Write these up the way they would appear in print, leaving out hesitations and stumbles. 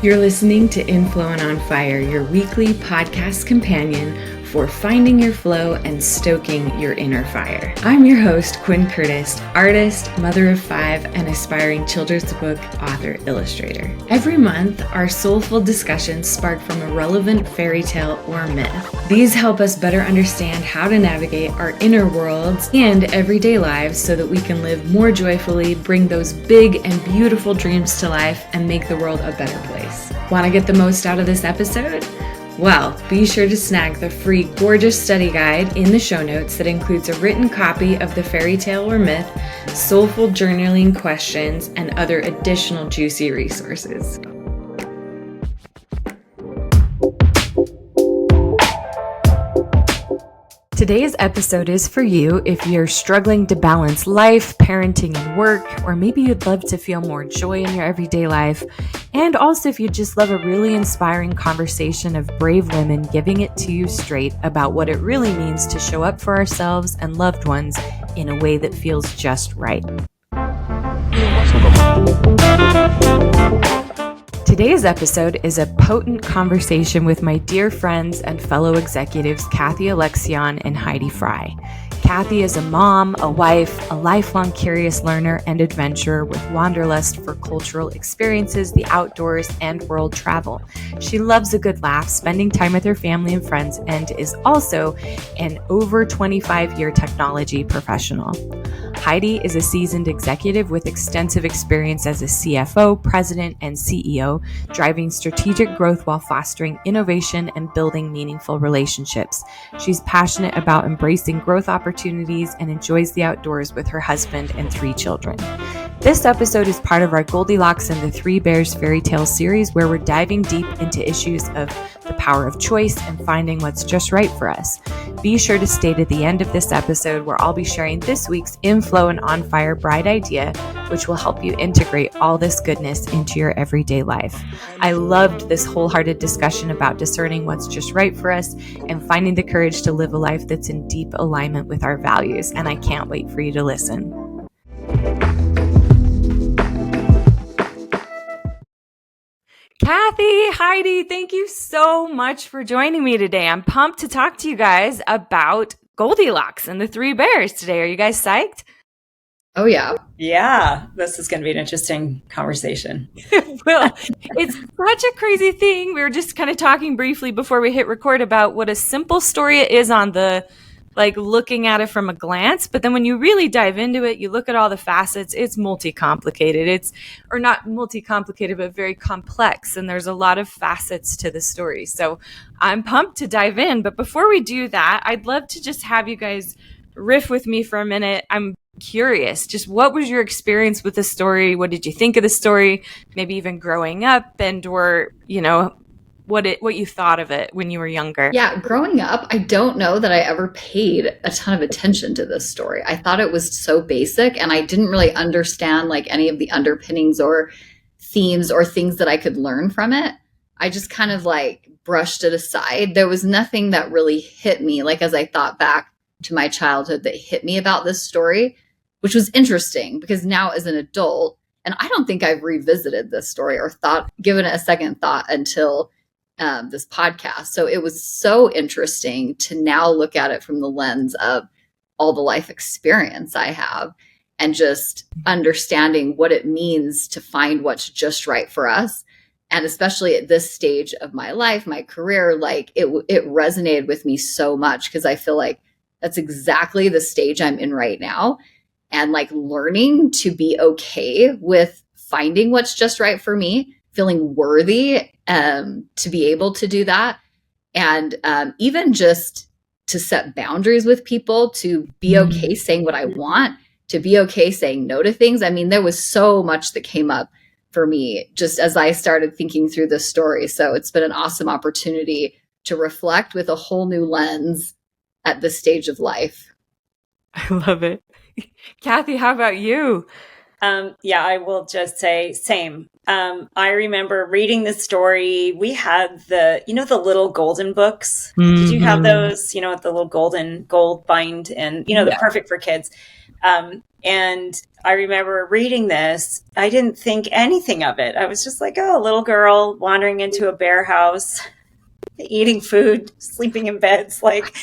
You're listening to Inflow and On Fire, your weekly podcast companion for finding your flow and stoking your inner fire. I'm your host, Quinn Curtis, artist, mother of 5, and aspiring children's book author illustrator. Every month, our soulful discussions spark from a relevant fairy tale or myth. These help us better understand how to navigate our inner worlds and everyday lives so that we can live more joyfully, bring those big and beautiful dreams to life, and make the world a better place. Want to get the most out of this episode? Well, be sure to snag the free gorgeous study guide in the show notes that includes a written copy of the fairy tale or myth, soulful journaling questions, and other additional juicy resources. Today's episode is for you if you're struggling to balance life, parenting, and work, or maybe you'd love to feel more joy in your everyday life, and also if you just love a really inspiring conversation of brave women giving it to you straight about what it really means to show up for ourselves and loved ones in a way that feels just right. Today's episode is a potent conversation with my dear friends and fellow executives, Alexion and Heidi Fry. Kathy is a mom, a wife, a lifelong curious learner and adventurer with wanderlust for cultural experiences, the outdoors, and world travel. She loves a good laugh, spending time with her family and friends, and is also an over 25-year technology professional. Heidi is a seasoned executive with extensive experience as a CFO, president, and CEO, driving strategic growth while fostering innovation and building meaningful relationships. She's passionate about embracing growth opportunities and enjoys the outdoors with her husband and 3 children. This episode is part of our Goldilocks and the 3 Bears fairy tale series, where we're diving deep into issues of the power of choice and finding what's just right for us. Be sure to stay to the end of this episode, where I'll be sharing this week's Inflow and On Fire Bride idea, which will help you integrate all this goodness into your everyday life. I loved this wholehearted discussion about discerning what's just right for us and finding the courage to live a life that's in deep alignment with our values, and I can't wait for you to listen. Kathy, Heidi, thank you so much for joining me today. I'm pumped to talk to you guys about Goldilocks and the 3 Bears today. Are you guys psyched? Oh, yeah. Yeah, this is going to be an interesting conversation. Well, it's such a crazy thing. We were just kind of talking briefly before we hit record about what a simple story it is on the looking at it from a glance, but then when you really dive into it, you look at all the facets, it's multi-complicated. Or not multi-complicated, but very complex, and there's a lot of facets to the story. So I'm pumped to dive in, but before we do that, I'd love to just have you guys riff with me for a minute. I'm curious, just what was your experience with the story? What did you think of the story? Maybe even growing up, or what you thought of it when you were younger. Yeah, growing up, I don't know that I ever paid a ton of attention to this story. I thought it was so basic, and I didn't really understand any of the underpinnings or themes or things that I could learn from it. I just kind of brushed it aside. There was nothing that really hit me, as I thought back to my childhood, that hit me about this story, which was interesting because now as an adult, and I don't think I've revisited this story or given it a second thought until this podcast. So it was so interesting to now look at it from the lens of all the life experience I have and just understanding what it means to find what's just right for us. And especially at this stage of my life, my career, it resonated with me so much because I feel like that's exactly the stage I'm in right now. And learning to be okay with finding what's just right for me, feeling worthy to be able to do that. And even just to set boundaries with people, to be okay saying what I want, to be okay saying no to things. I mean, there was so much that came up for me just as I started thinking through this story. So it's been an awesome opportunity to reflect with a whole new lens at this stage of life. I love it. Kathy, how about you? Yeah, I will just say same. I remember reading the story. We had the little golden books. Mm-hmm. Did you have those, with the little gold bind and, the Perfect for kids. And I remember reading this. I didn't think anything of it. I was just like, oh, a little girl wandering into a bear house, eating food, sleeping in beds. Like,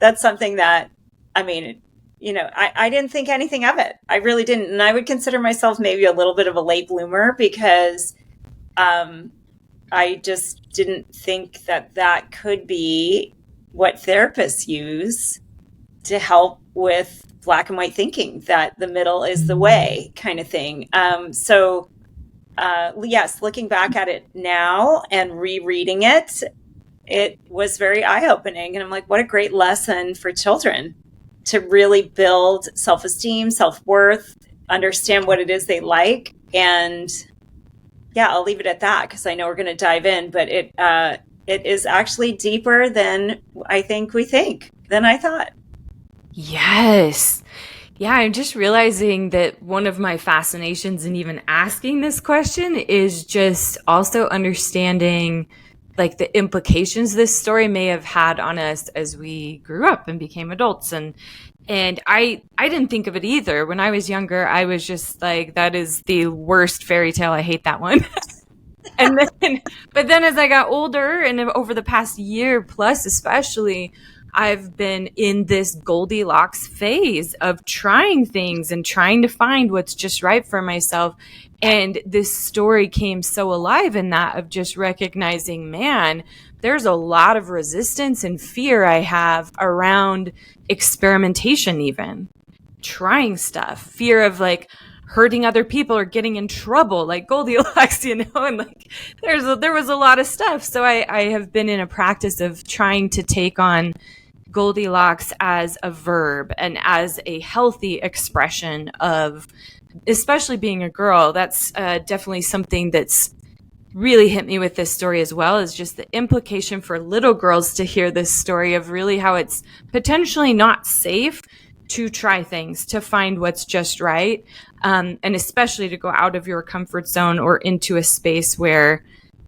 that's something that, I mean, I didn't think anything of it. I really didn't. And I would consider myself maybe a little bit of a late bloomer because I just didn't think that could be what therapists use to help with black and white thinking, that the middle is the way kind of thing. Yes, looking back at it now and rereading it, it was very eye-opening. And I'm like, what a great lesson for children to really build self-esteem, self-worth, understand what it is they like. And yeah, I'll leave it at that because I know we're going to dive in, but it is actually deeper than I thought. Yes. Yeah, I'm just realizing that one of my fascinations in even asking this question is just also understanding like the implications this story may have had on us as we grew up and became adults. And I didn't think of it either. When I was younger, I was just like, that is the worst fairy tale. I hate that one. But then as I got older and over the past year plus especially, I've been in this Goldilocks phase of trying things and trying to find what's just right for myself. And this story came so alive in that of just recognizing, man, there's a lot of resistance and fear I have around experimentation, even trying stuff, fear of like hurting other people or getting in trouble, like Goldilocks, and like there was a lot of stuff. So I have been in a practice of trying to take on Goldilocks as a verb and as a healthy expression of, especially being a girl. That's definitely something that's really hit me with this story as well, is just the implication for little girls to hear this story of really how it's potentially not safe to try things, to find what's just right, and especially to go out of your comfort zone or into a space where,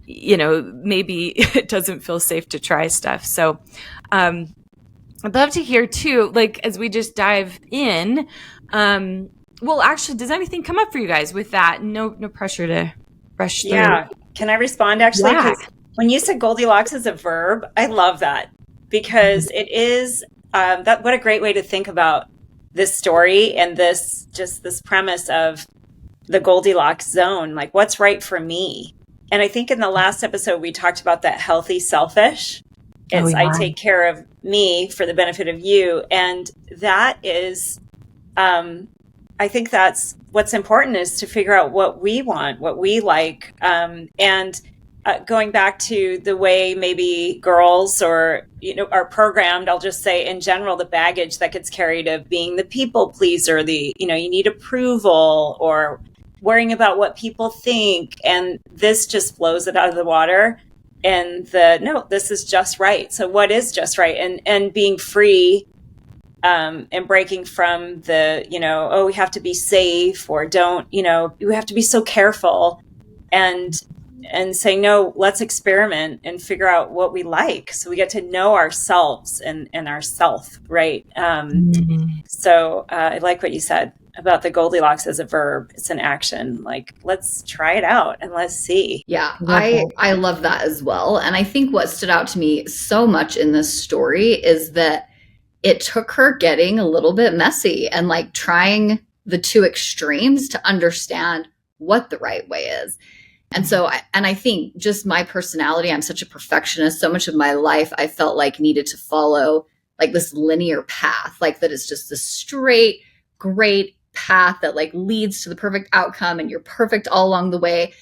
maybe it doesn't feel safe to try stuff. So I'd love to hear too, like as we just dive in, well, actually, does anything come up for you guys with that? No pressure to rush through. Yeah. Can I respond actually? Yeah. Because when you said Goldilocks as a verb, I love that because it is what a great way to think about this story and this premise of the Goldilocks zone, like what's right for me. And I think in the last episode, we talked about that healthy selfish. It's I take care of me for the benefit of you. And that is, I think that's what's important, is to figure out what we want, what we like. And going back to the way maybe girls are programmed, I'll just say in general, the baggage that gets carried of being the people pleaser, you need approval or worrying about what people think. And this just blows it out of the water. And this is just right. So what is just right? And being free and breaking from the, we have to be safe or don't, we have to be so careful and say, no, let's experiment and figure out what we like. So we get to know ourselves and our self, right? So I like what you said about the Goldilocks as a verb. It's an action. Like, let's try it out and let's see. Yeah, I love that as well. And I think what stood out to me so much in this story is that it took her getting a little bit messy and like trying the two extremes to understand what the right way is. And so, I think just my personality, I'm such a perfectionist. So much of my life I felt like needed to follow like this linear path, like that it's just this straight, great path that like leads to the perfect outcome and you're perfect all along the way.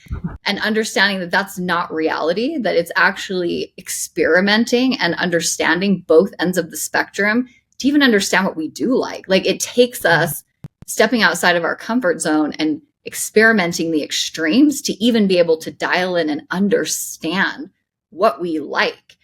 And understanding that that's not reality, that it's actually experimenting and understanding both ends of the spectrum to even understand what we do like. Like it takes us stepping outside of our comfort zone and experimenting the extremes to even be able to dial in and understand what we like.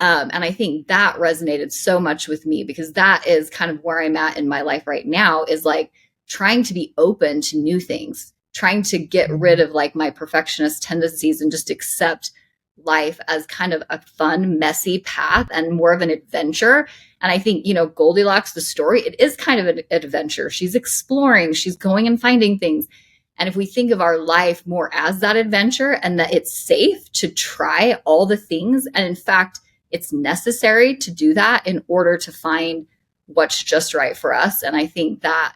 And I think that resonated so much with me because that is kind of where I'm at in my life right now, is like trying to be open to new things, trying to get rid of like my perfectionist tendencies and just accept life as kind of a fun, messy path and more of an adventure. And I think, Goldilocks, the story, it is kind of an adventure. She's exploring, she's going and finding things. And if we think of our life more as that adventure and that it's safe to try all the things, and in fact, it's necessary to do that in order to find what's just right for us. And I think that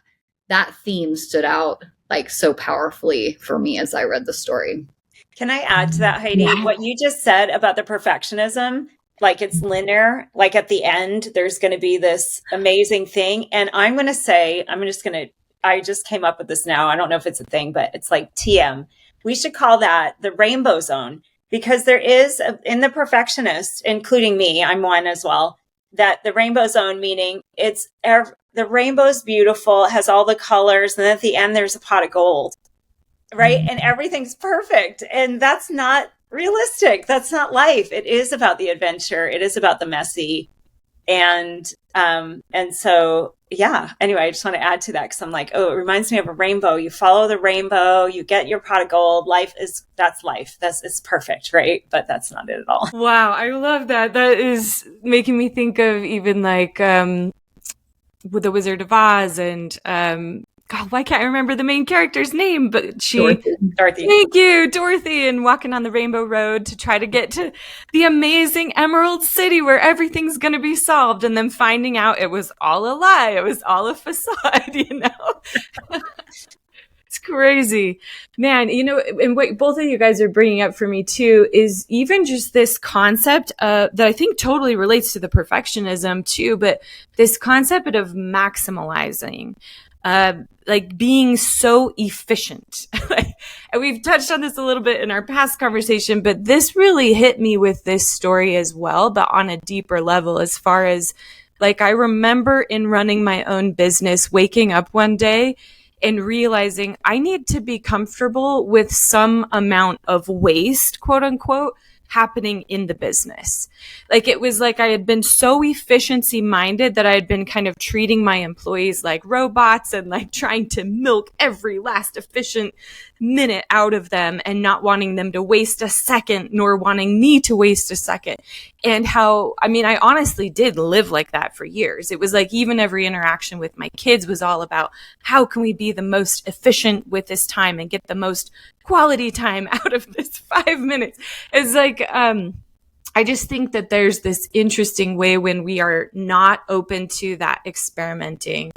theme stood out like so powerfully for me as I read the story. Can I add to that, Heidi? Yeah. What you just said about the perfectionism, like it's linear, like at the end, there's going to be this amazing thing. And I'm going to say, I just came up with this now. I don't know if it's a thing, but it's like TM. We should call that the rainbow zone, because there is in the perfectionist, including me, I'm one as well, that the rainbow zone, meaning the rainbow's beautiful, has all the colors. And then at the end, there's a pot of gold, right? And everything's perfect. And that's not realistic. That's not life. It is about the adventure. It is about the messy. And so, yeah, anyway, I just want to add to that because I'm like, oh, it reminds me of a rainbow. You follow the rainbow, you get your pot of gold. That's life. It's perfect, right? But that's not it at all. Wow, I love that. That is making me think of even like with the Wizard of Oz and God, why can't I remember the main character's name? But Dorothy. Thank you, Dorothy, and walking on the Rainbow Road to try to get to the amazing Emerald City where everything's going to be solved, and then finding out it was all a lie. It was all a facade, It's crazy, man. And what both of you guys are bringing up for me too is even just this concept that I think totally relates to the perfectionism too, but this concept of maximalizing. Like being so efficient. And we've touched on this a little bit in our past conversation, but this really hit me with this story as well, but on a deeper level, as far as like, I remember in running my own business, waking up one day and realizing I need to be comfortable with some amount of waste, quote unquote, happening in the business. Like it was like I had been so efficiency minded that I had been kind of treating my employees like robots and like trying to milk every last efficient minute out of them and not wanting them to waste a second, nor wanting me to waste a second. And I honestly did live like that for years. It was like even every interaction with my kids was all about how can we be the most efficient with this time and get the most quality time out of this 5 minutes. It's like, I just think that there's this interesting way when we are not open to that experimenting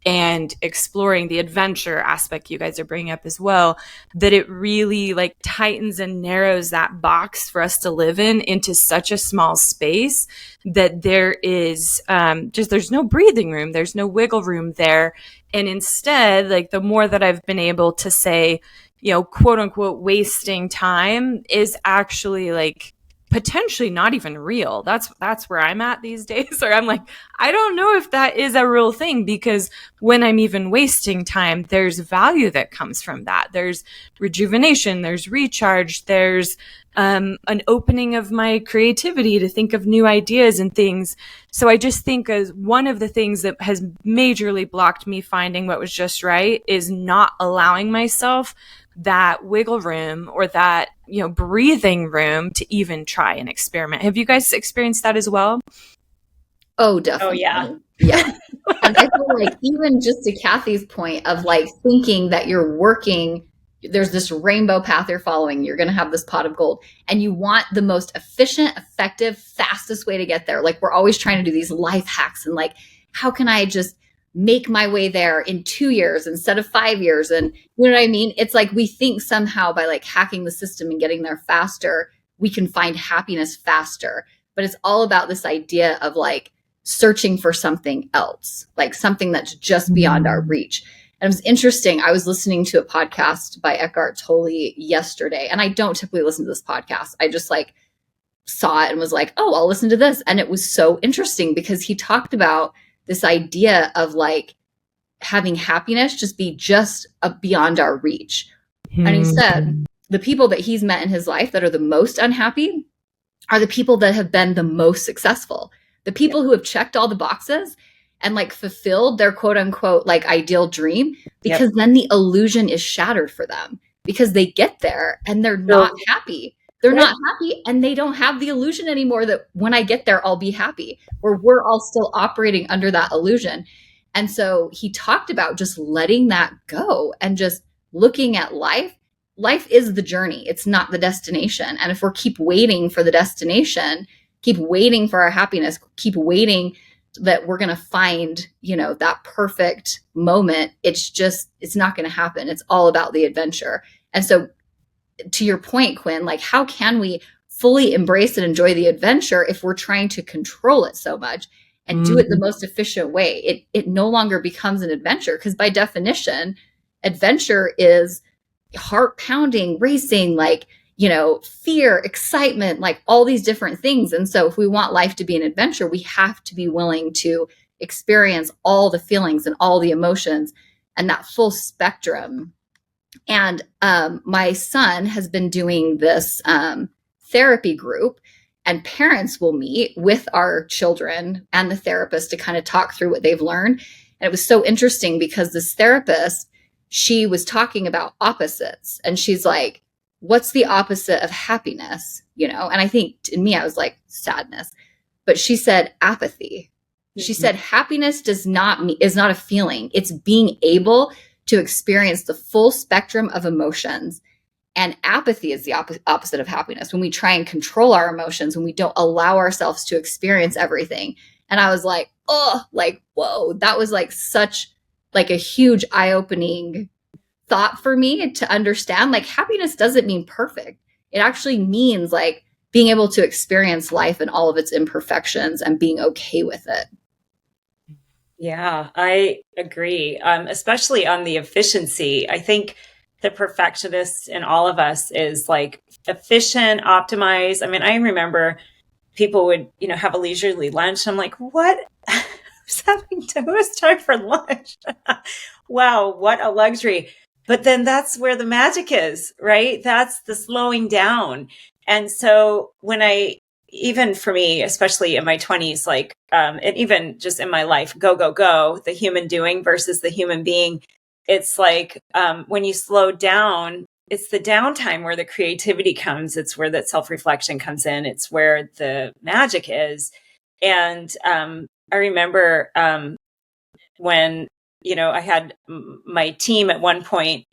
and exploring the adventure aspect you guys are bringing up as well, that it really like tightens and narrows that box for us to live in into such a small space that there is there's no breathing room. There's no wiggle room there. And instead, like the more that I've been able to say, quote unquote, wasting time is actually like potentially not even real. That's where I'm at these days. Or I'm like, I don't know if that is a real thing, because when I'm even wasting time, there's value that comes from that. There's rejuvenation, there's recharge, there's an opening of my creativity to think of new ideas and things. So I just think as one of the things that has majorly blocked me finding what was just right is not allowing myself that wiggle room or that, breathing room to even try and experiment. Have you guys experienced that as well? Oh, definitely. Oh, yeah. Yeah. And I feel like even just to Kathy's point of like thinking that you're working, there's this rainbow path you're following, you're going to have this pot of gold, and you want the most efficient, effective, fastest way to get there. Like we're always trying to do these life hacks and like, how can I just make my way there in 2 years instead of 5 years? And you know what I mean? It's like we think somehow by like hacking the system and getting there faster, we can find happiness faster. But it's all about this idea of like searching for something else, like something that's just beyond our reach. And it was interesting. I was listening to a podcast by Eckhart Tolle yesterday, and I don't typically listen to this podcast. I just like saw it and was like, oh, I'll listen to this. And it was so interesting because he talked about this idea of like having happiness just be just beyond our reach. And he said the people that he's met in his life that are the most unhappy are the people that have been the most successful. The people who have checked all the boxes and like fulfilled their quote unquote like ideal dream, because then the illusion is shattered for them because they get there and they're not happy. They're not happy, and they don't have the illusion anymore that when I get there, I'll be happy, or we're all still operating under that illusion. And so he talked about just letting that go and just looking at life. Life is the journey. It's not the destination. And if we keep waiting for the destination, keep waiting for our happiness, keep waiting that we're going to find, that perfect moment, it's not going to happen. It's all about the adventure. And so to your point, Quinn, like, how can we fully embrace and enjoy the adventure if we're trying to control it so much and do it the most efficient way? It no longer becomes an adventure, because by definition, adventure is heart pounding, racing, like, fear, excitement, like all these different things. And so if we want life to be an adventure, we have to be willing to experience all the feelings and all the emotions and that full spectrum. And my son has been doing this therapy group, and parents will meet with our children and the therapist to kind of talk through what they've learned. And it was so interesting because this therapist, she was talking about opposites, and she's like, what's the opposite of happiness? And I think in me, I was like, sadness. But she said apathy. She said happiness is not a feeling. It's being able to experience the full spectrum of emotions. And apathy is the opposite of happiness, when we try and control our emotions, when we don't allow ourselves to experience everything. And I was like, oh, like, whoa, that was like such like a huge eye-opening thought for me to understand. Like, happiness doesn't mean perfect. It actually means like being able to experience life and all of its imperfections and being okay with it. Yeah, I agree. Especially on the efficiency. I think the perfectionist in all of us is like efficient, optimized. I mean, I remember people would, have a leisurely lunch. I'm like, what? Who has time for lunch? Wow, what a luxury. But then that's where the magic is, right? That's the slowing down. And so even for me, especially in my 20s, like, and even just in my life, go, go, go, the human doing versus the human being. It's like, when you slow down, it's the downtime where the creativity comes. It's where that self-reflection comes in. It's where the magic is. And, I remember, when, I had my team at one point,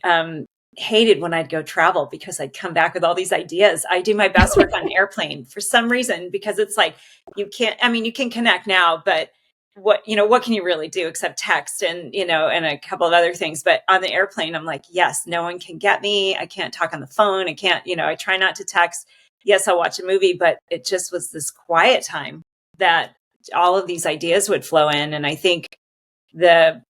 hated when I'd go travel because I'd come back with all these ideas. I do my best work on an airplane for some reason, because it's like, you can connect now, but what can you really do except text and a couple of other things. But on the airplane, I'm like, yes, no one can get me. I can't talk on the phone. I can't, I try not to text. Yes, I'll watch a movie, but it just was this quiet time that all of these ideas would flow in. And I think the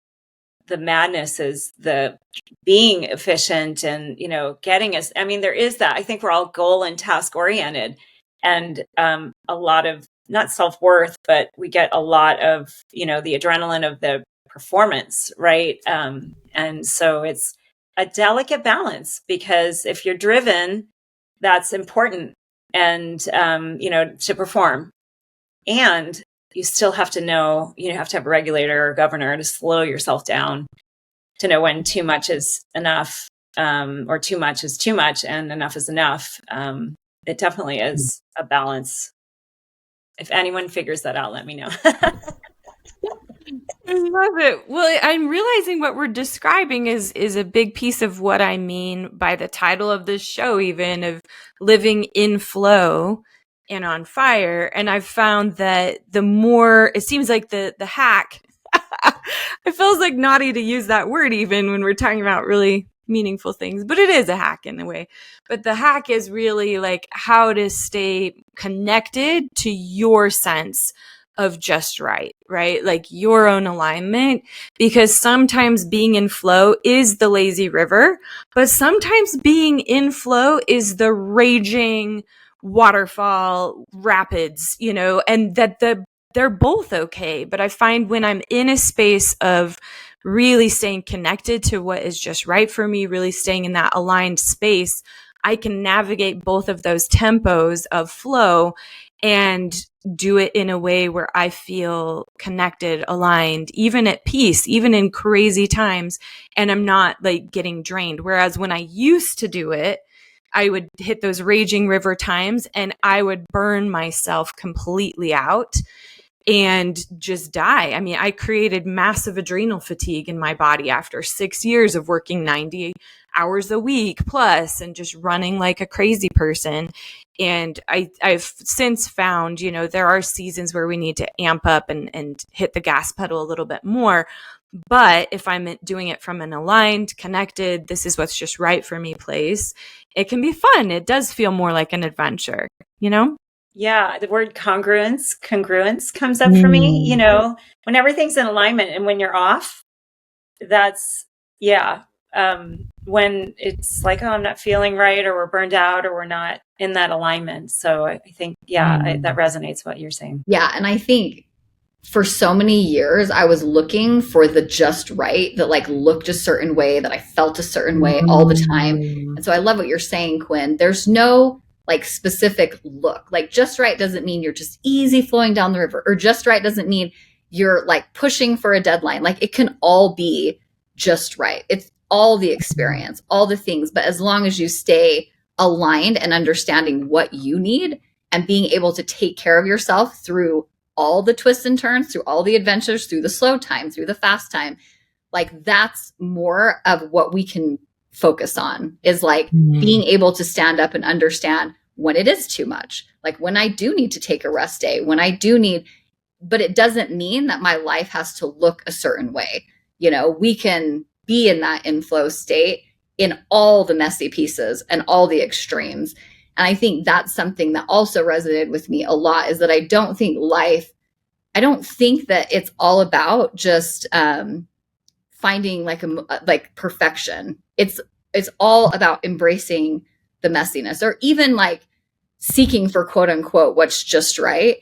madness is the being efficient and, getting us. I mean, there is that. I think we're all goal and task oriented, and a lot of not self-worth, but we get a lot of, the adrenaline of the performance, right? And so it's a delicate balance, because if you're driven, that's important, and, to perform. And you still have to know, you have to have a regulator or governor to slow yourself down, to know when too much is enough, or too much is too much and enough is enough. It definitely is a balance. If anyone figures that out, let me know. I love it. Well, I'm realizing what we're describing is a big piece of what I mean by the title of this show, even, of living in flow and on fire. And I've found that the more, it seems like the hack, it feels like naughty to use that word even when we're talking about really meaningful things, but it is a hack in a way. But the hack is really like how to stay connected to your sense of just right? Like your own alignment, because sometimes being in flow is the lazy river, but sometimes being in flow is the raging waterfall rapids, and that they're both okay. But I find when I'm in a space of really staying connected to what is just right for me, really staying in that aligned space, I can navigate both of those tempos of flow and do it in a way where I feel connected, aligned, even at peace, even in crazy times, and I'm not like getting drained. Whereas when I used to do it, I would hit those raging river times and I would burn myself completely out and just die. I mean, I created massive adrenal fatigue in my body after 6 years of working 90 hours a week plus and just running like a crazy person. And I've since found, there are seasons where we need to amp up and hit the gas pedal a little bit more. But if I'm doing it from an aligned, connected, this is what's just right for me place, it can be fun. It does feel more like an adventure, Yeah, the word congruence comes up for me, when everything's in alignment and when you're off, that's, when it's like, oh, I'm not feeling right, or we're burned out, or we're not in that alignment. So I think, that resonates what you're saying. Yeah. And I think for so many years, I was looking for the just right that like looked a certain way, that I felt a certain way all the time. And so I love what you're saying, Quinn. There's no like specific look. Like just right doesn't mean you're just easy flowing down the river, or just right doesn't mean you're like pushing for a deadline. Like it can all be just right. It's all the experience, all the things. But as long as you stay aligned and understanding what you need and being able to take care of yourself through all the twists and turns, through all the adventures, through the slow time, through the fast time, like that's more of what we can focus on, is like being able to stand up and understand when it is too much, like when I do need to take a rest day, when I do need, but it doesn't mean that my life has to look a certain way. We can be in that inflow state in all the messy pieces and all the extremes. And I think that's something that also resonated with me a lot, is that I don't think that it's all about just finding like perfection. It's all about embracing the messiness, or even like seeking for quote unquote what's just right,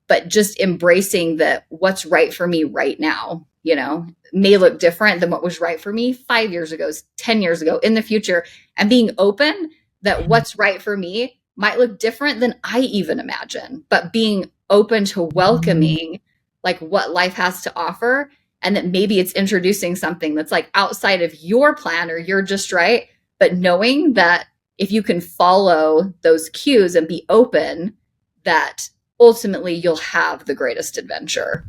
but just embracing that what's right for me right now, may look different than what was right for me 5 years ago, 10 years ago, in the future, and being open that what's right for me might look different than I even imagine, but being open to welcoming like what life has to offer, and that maybe it's introducing something that's like outside of your plan or you're just right, but knowing that if you can follow those cues and be open, that ultimately you'll have the greatest adventure.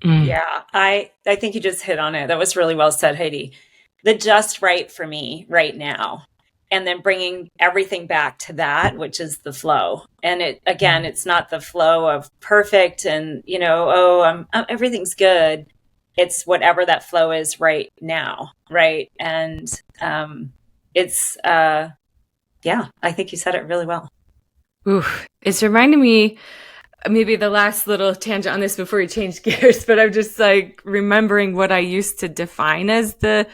Yeah, I think you just hit on it. That was really well said, Heidi. The just right for me right now. And then bringing everything back to that, which is the flow. And it's not the flow of perfect and, everything's good. It's whatever that flow is right now. Right. And it's, I think you said it really well. Ooh, it's reminding me, maybe the last little tangent on this before we change gears, but I'm just like remembering what I used to define as the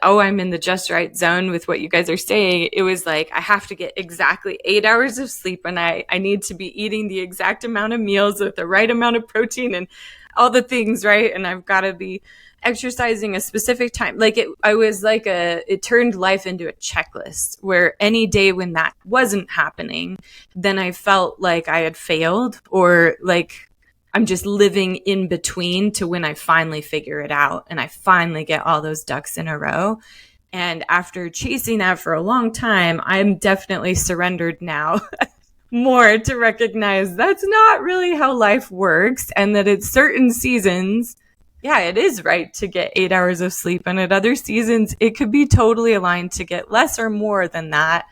I'm in the just right zone with what you guys are saying. It was like, I have to get exactly 8 hours of sleep, and I need to be eating the exact amount of meals with the right amount of protein and all the things, right? And I've got to be exercising a specific time. Like it turned life into a checklist, where any day when that wasn't happening, then I felt like I had failed, or like I'm just living in between to when I finally figure it out and I finally get all those ducks in a row. And after chasing that for a long time, I'm definitely surrendered now more to recognize that's not really how life works, and that at certain seasons, it is right to get 8 hours of sleep. And at other seasons, it could be totally aligned to get less or more than that.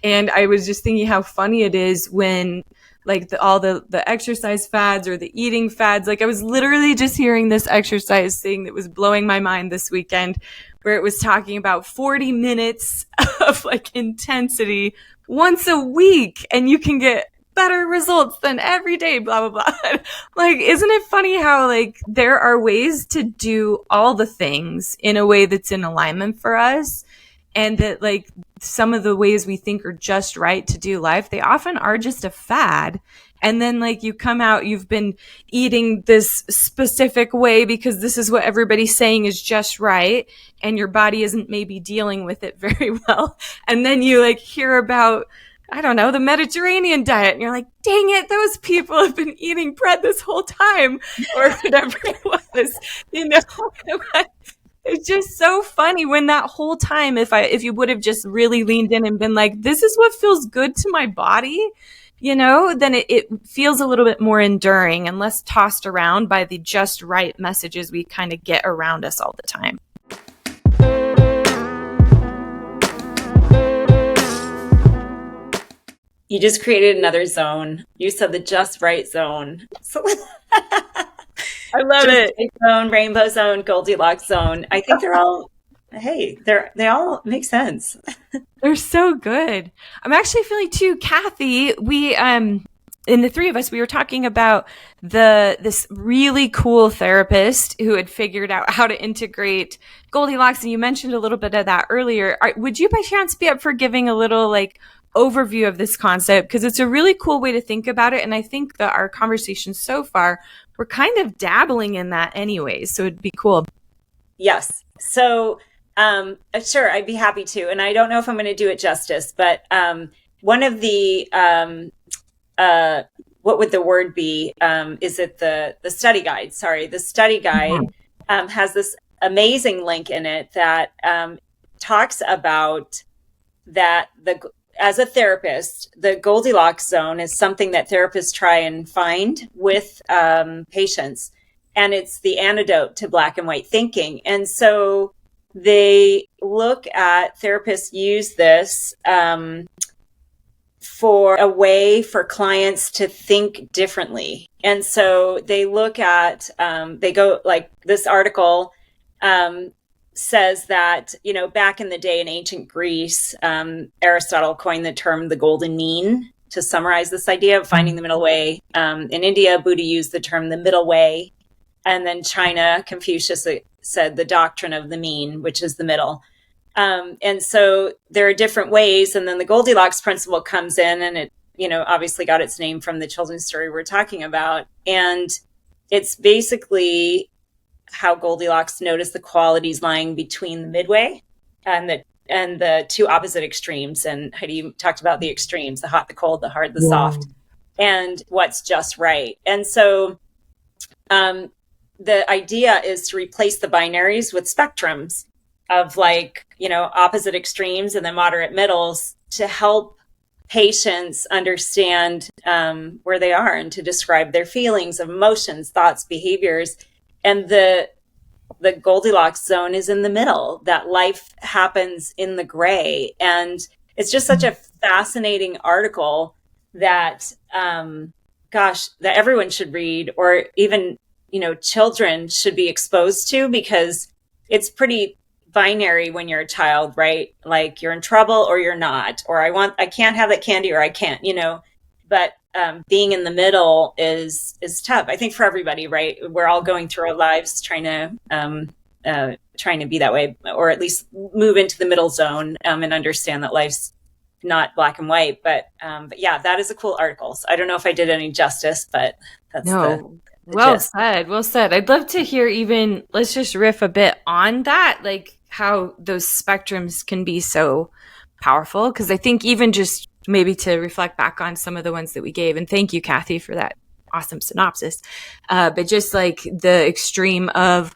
And I was just thinking how funny it is when like all the exercise fads or the eating fads, like I was literally just hearing this exercise thing that was blowing my mind this weekend, where it was talking about 40 minutes of like intensity once a week, and you can get better results than every day, blah, blah, blah. Like, isn't it funny how like there are ways to do all the things in a way that's in alignment for us, and that like some of the ways we think are just right to do life, they often are just a fad. And then like you come out, you've been eating this specific way because this is what everybody's saying is just right, and your body isn't maybe dealing with it very well. And then you like hear about, I don't know, the Mediterranean diet, and you're like, dang it, those people have been eating bread this whole time, or whatever it was, It's just so funny when that whole time, if you would have just really leaned in and been like, this is what feels good to my body, then it feels a little bit more enduring and less tossed around by the just right messages we kind of get around us all the time. You just created another zone. You said the just right zone. So I love it. Right zone, rainbow zone, Goldilocks zone. I think they're all, hey, they all make sense. They're so good. I'm actually feeling too, Kathy, we, in the three of us, we were talking about this really cool therapist who had figured out how to integrate Goldilocks. And you mentioned a little bit of that earlier. Would you by chance be up for giving a little overview of this concept? Because it's a really cool way to think about it. And I think that our conversation so far, we're kind of dabbling in that anyways. So it'd be cool. Yes. So, sure, I'd be happy to. And I don't know if I'm going to do it justice, but one of the, what would the word be? Is it the study guide? Sorry, the study guide has this amazing link in it that talks about that as a therapist, the Goldilocks zone is something that therapists try and find with patients. And it's the antidote to black and white thinking. And so they look at, therapists use this for a way for clients to think differently. And so they look at, they go like this article says that, back in the day in ancient Greece, Aristotle coined the term the golden mean to summarize this idea of finding the middle way. In India, Buddha used the term the middle way. And then China, Confucius said the doctrine of the mean, which is the middle. And so there are different ways. And then the Goldilocks principle comes in, and it, obviously got its name from the children's story we're talking about. And it's basically how Goldilocks noticed the qualities lying between the midway and the two opposite extremes. And Heidi, you talked about the extremes, the hot, the cold, the hard, the soft, and what's just right. And so the idea is to replace the binaries with spectrums of opposite extremes and then moderate middles to help patients understand where they are and to describe their feelings, emotions, thoughts, behaviors. And the Goldilocks zone is in the middle, that life happens in the gray. And it's just such a fascinating article that, that everyone should read, or even, children should be exposed to, because it's pretty binary when you're a child, right? Like you're in trouble or you're not, or I can't have that candy or I can't, but being in the middle is tough, I think, for everybody, right? We're all going through our lives trying to be that way, or at least move into the middle zone and understand that life's not black and white. But yeah, that is a cool article. So I don't know if I did any justice, but that's well said. Well said. I'd love to hear let's just riff a bit on that, like how those spectrums can be so powerful. Because I think even just maybe to reflect back on some of the ones that we gave, and thank you, Kathy, for that awesome synopsis. But just like the extreme of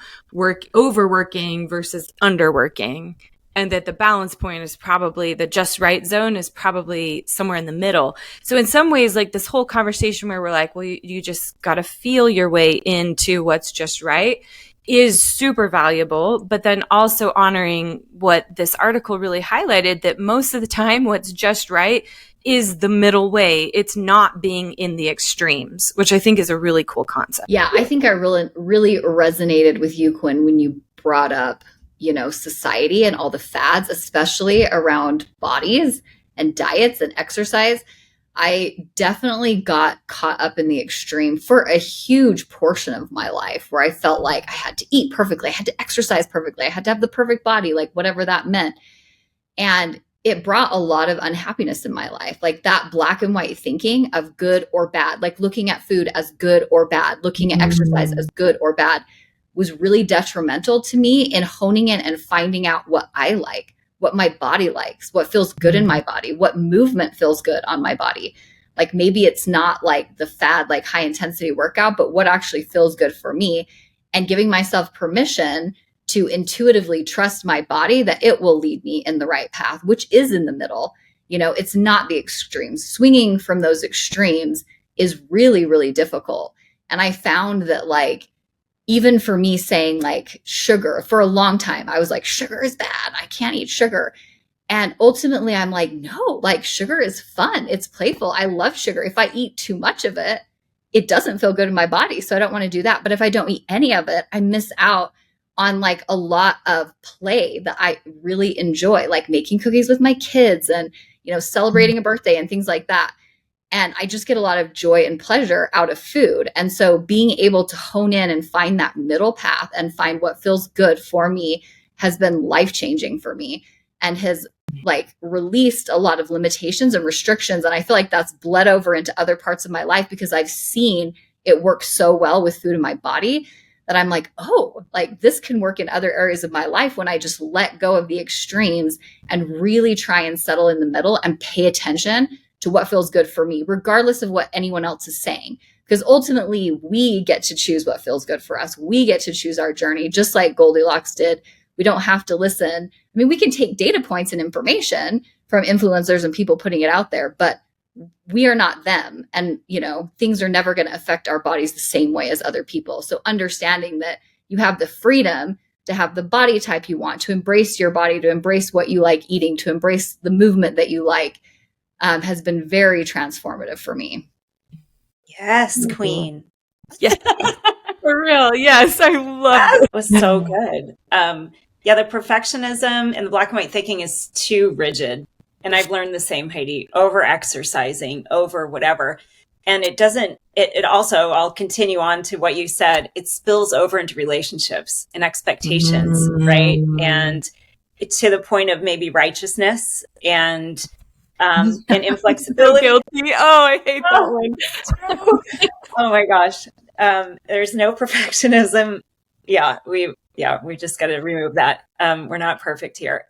overworking versus underworking, and that the balance point is probably the just right zone is probably somewhere in the middle. So in some ways, like this whole conversation where we're like, well, you just got to feel your way into what's just right is super valuable, but then also honoring what this article really highlighted, that most of the time what's just right is the middle way. It's not being in the extremes, which I think is a really cool concept. Yeah, I think I really resonated with you, Quinn, when you brought up, society and all the fads, especially around bodies and diets and exercise. I definitely got caught up in the extreme for a huge portion of my life, where I felt like I had to eat perfectly, I had to exercise perfectly, I had to have the perfect body, like whatever that meant. And it brought a lot of unhappiness in my life, like that black and white thinking of good or bad, like looking at food as good or bad, looking at exercise as good or bad, was really detrimental to me in honing in and finding out what I like, what my body likes, what feels good in my body, what movement feels good on my body. Like maybe it's not like the fad, like high intensity workout, but what actually feels good for me, and giving myself permission to intuitively trust my body that it will lead me in the right path, which is in the middle. It's not the extremes. Swinging from those extremes is really, really difficult. And I found that like, even for me saying like sugar for a long time, I was like, sugar is bad. I can't eat sugar. And ultimately I'm like, no, like sugar is fun. It's playful. I love sugar. If I eat too much of it, it doesn't feel good in my body. So I don't want to do that. But if I don't eat any of it, I miss out on like a lot of play that I really enjoy, like making cookies with my kids and, celebrating a birthday and things like that. And I just get a lot of joy and pleasure out of food. And so being able to hone in and find that middle path and find what feels good for me has been life-changing for me and has like released a lot of limitations and restrictions. And I feel like that's bled over into other parts of my life because I've seen it work so well with food in my body that I'm like, oh, like this can work in other areas of my life when I just let go of the extremes and really try and settle in the middle and pay attention to what feels good for me, regardless of what anyone else is saying. Because ultimately, we get to choose what feels good for us. We get to choose our journey, just like Goldilocks did. We don't have to listen. I mean, we can take data points and information from influencers and people putting it out there, but we are not them. And, things are never going to affect our bodies the same way as other people. So understanding that you have the freedom to have the body type you want, to embrace your body, to embrace what you like eating, to embrace the movement that you like, has been very transformative for me. Yes, queen. Yeah, for real. Yes, I love it. It was so good. The perfectionism and the black and white thinking is too rigid. And I've learned the same, Heidi, over exercising, over whatever. And it also, I'll continue on to what you said, it spills over into relationships and expectations, right? And to the point of maybe righteousness and inflexibility. Guilty. Oh, I hate that one. Oh my gosh. There's no perfectionism. We just got to remove that. We're not perfect here.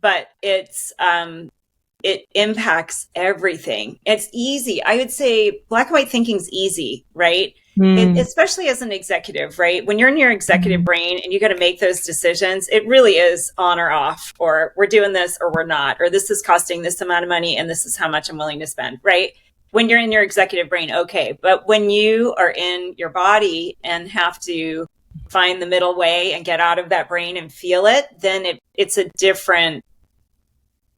But it impacts everything. It's easy. I would say black and white thinking's easy, right? Especially as an executive, right? When you're in your executive brain and you got to make those decisions, it really is on or off, or we're doing this or we're not, or this is costing this amount of money and this is how much I'm willing to spend, right? When you're in your executive brain, okay. But when you are in your body and have to find the middle way and get out of that brain and feel it, then it's a different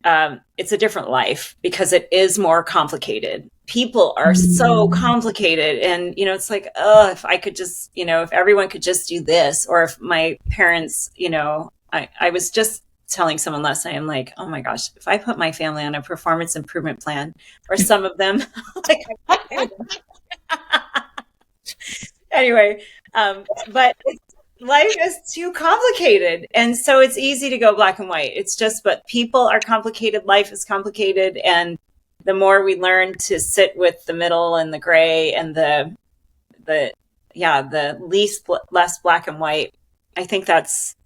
life because it is more complicated. People are so complicated. And, it's like, if I could just, if everyone could just do this, or if my parents, I was just telling someone last night, I'm like, oh my gosh, if I put my family on a performance improvement plan, or some of them, anyway, but life is too complicated. And so it's easy to go black and white. It's just, but people are complicated. Life is complicated. And the more we learn to sit with the middle and the gray and the less black and white, I think that's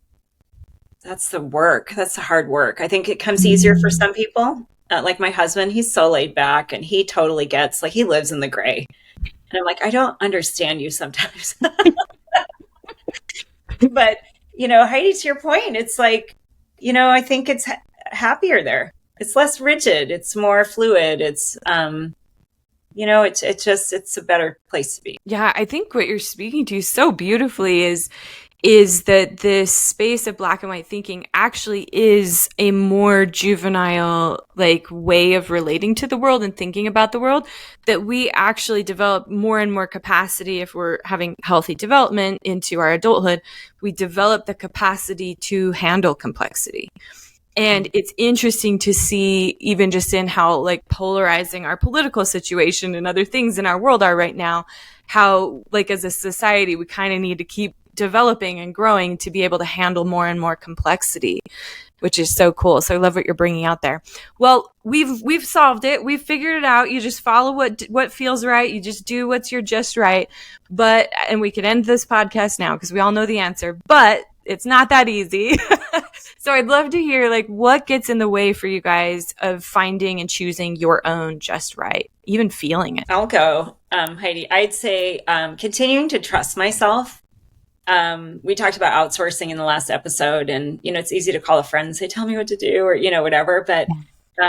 the work. That's the hard work. I think it comes easier for some people. Like my husband, he's so laid back and he totally gets, like, he lives in the gray. And I'm like, I don't understand you sometimes. But, Heidi, to your point, it's like, I think it's happier there. It's less rigid. It's more fluid. It's, it's a better place to be. Yeah, I think what you're speaking to so beautifully is that this space of black and white thinking actually is a more juvenile way of relating to the world and thinking about the world, that we actually develop more and more capacity. If we're having healthy development into our adulthood, we develop the capacity to handle complexity. And it's interesting to see, even just in how polarizing our political situation and other things in our world are right now, how as a society, we kind of need to keep developing and growing to be able to handle more and more complexity, which is so cool. So I love what you're bringing out there. Well, we've solved it. We've figured it out. You just follow what feels right. You just do what's your just right. And we could end this podcast now because we all know the answer, but it's not that easy. So I'd love to hear what gets in the way for you guys of finding and choosing your own just right, even feeling it. I'll go, Heidi. I'd say continuing to trust myself. we talked about outsourcing in the last episode, and, it's easy to call a friend and say, tell me what to do, or, whatever, but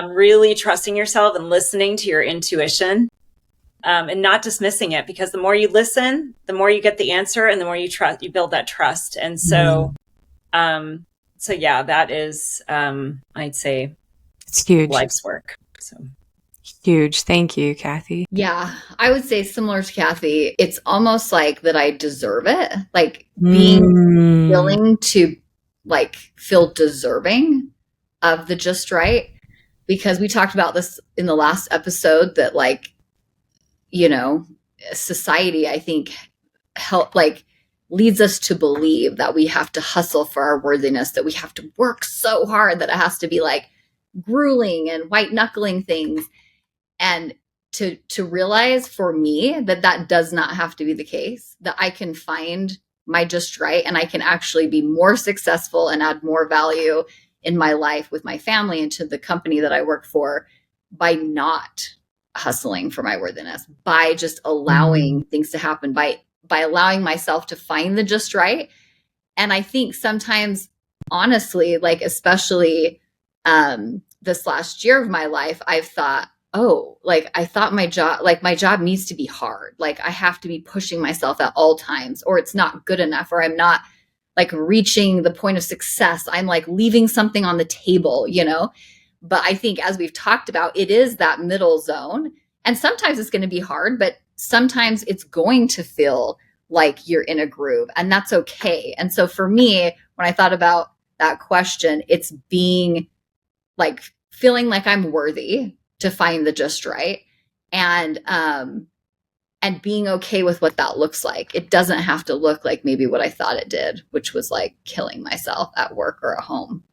really trusting yourself and listening to your intuition, and not dismissing it, because the more you listen, the more you get the answer, and the more you build that trust. And so, yeah, that is, I'd say it's huge. Life's work. So huge. Thank you, Kathy. Yeah, I would say similar to Kathy, it's almost like that I deserve it. Like being willing to like feel deserving of the just right. Because we talked about this in the last episode that like, society, I think, leads us to believe that we have to hustle for our worthiness, that we have to work so hard that it has to be like grueling and white knuckling things. And to realize for me that does not have to be the case, that I can find my just right, and I can actually be more successful and add more value in my life with my family and to the company that I work for by not hustling for my worthiness, by just allowing things to happen, by allowing myself to find the just right. And I think sometimes, honestly, like especially this last year of my life, I've thought, I thought my job needs to be hard. Like I have to be pushing myself at all times, or it's not good enough, or I'm not like reaching the point of success. I'm like leaving something on the table, But I think, as we've talked about, it is that middle zone. And sometimes it's going to be hard, but sometimes it's going to feel like you're in a groove, and that's okay. And so for me, when I thought about that question, it's being like feeling like I'm worthy to find the just right, and being okay with what that looks like. It doesn't have to look like maybe what I thought it did, which was like killing myself at work or at home.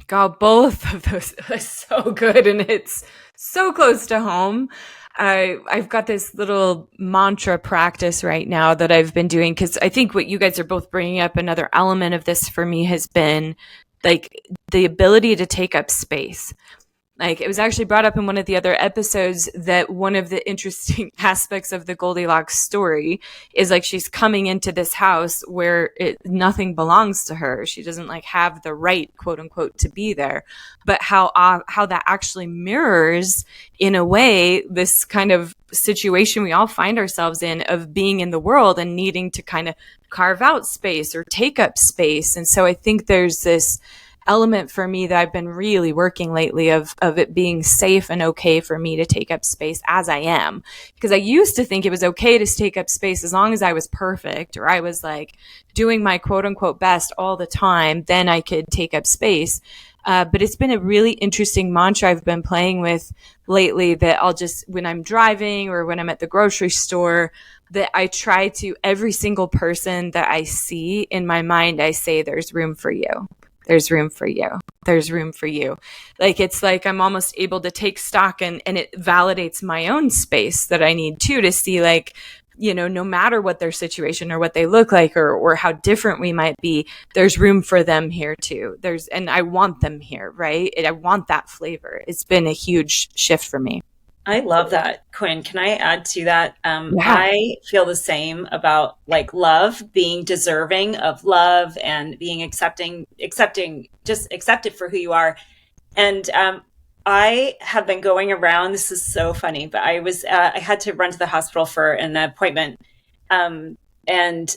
God, both of those are so good, and it's so close to home. I've got this little mantra practice right now that I've been doing, because I think what you guys are both bringing up, another element of this for me has been like the ability to take up space. Like it was actually brought up in one of the other episodes that one of the interesting aspects of the Goldilocks story is like she's coming into this house where nothing belongs to her. She doesn't like have the right, quote unquote, to be there. But how that actually mirrors in a way this kind of situation we all find ourselves in of being in the world and needing to kind of carve out space or take up space. And so I think there's this element for me that I've been really working lately of it being safe and okay for me to take up space as I am. Because I used to think it was okay to take up space as long as I was perfect, or I was like doing my quote unquote best all the time, then I could take up space. But it's been a really interesting mantra I've been playing with lately, that I'll just, when I'm driving or when I'm at the grocery store, that I try to, every single person that I see in my mind, I say, there's room for you. There's room for you. There's room for you. Like, it's like I'm almost able to take stock, and it validates my own space that I need to see, like, no matter what their situation or what they look like or how different we might be, there's room for them here too. And I want them here, right? I want that flavor. It's been a huge shift for me. I love that, Quinn. Can I add to that? I feel the same about like love, being deserving of love and being accepting, just accepted for who you are. And I have been going around, this is so funny, but I had to run to the hospital for an appointment. And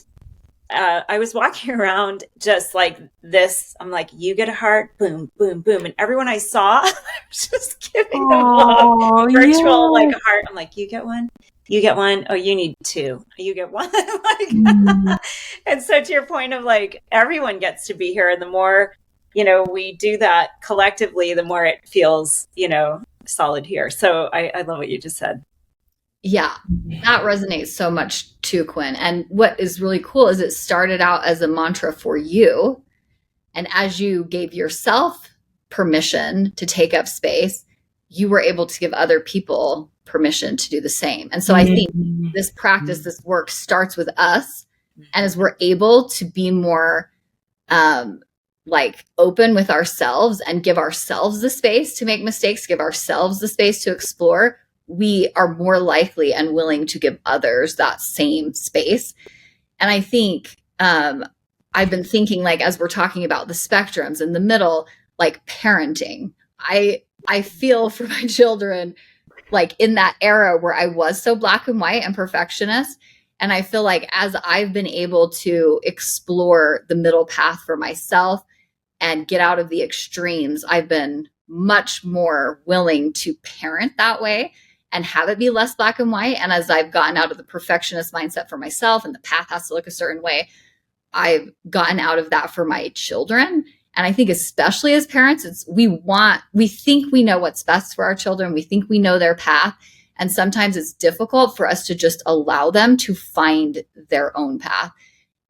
I was walking around just like this. I'm like, you get a heart, boom, boom, boom. And everyone I saw, I was just giving them love, virtual, like a heart. I'm like, you get one, you get one. Oh, you need two. You get one. Like, and so to your point of like, everyone gets to be here. And the more, we do that collectively, the more it feels, solid here. So I love what you just said. Yeah, that resonates so much too, Quinn. And what is really cool is it started out as a mantra for you. And as you gave yourself permission to take up space, you were able to give other people permission to do the same. And so I think this practice, this work starts with us. And as we're able to be more like open with ourselves and give ourselves the space to make mistakes, give ourselves the space to explore, we are more likely and willing to give others that same space. And I think I've been thinking, like, as we're talking about the spectrums in the middle, like parenting, I feel for my children, like in that era where I was so black and white and perfectionist. And I feel like as I've been able to explore the middle path for myself and get out of the extremes, I've been much more willing to parent that way and have it be less black and white. And as I've gotten out of the perfectionist mindset for myself and the path has to look a certain way, I've gotten out of that for my children. And I think especially as parents, we think we know what's best for our children. We think we know their path. And sometimes it's difficult for us to just allow them to find their own path.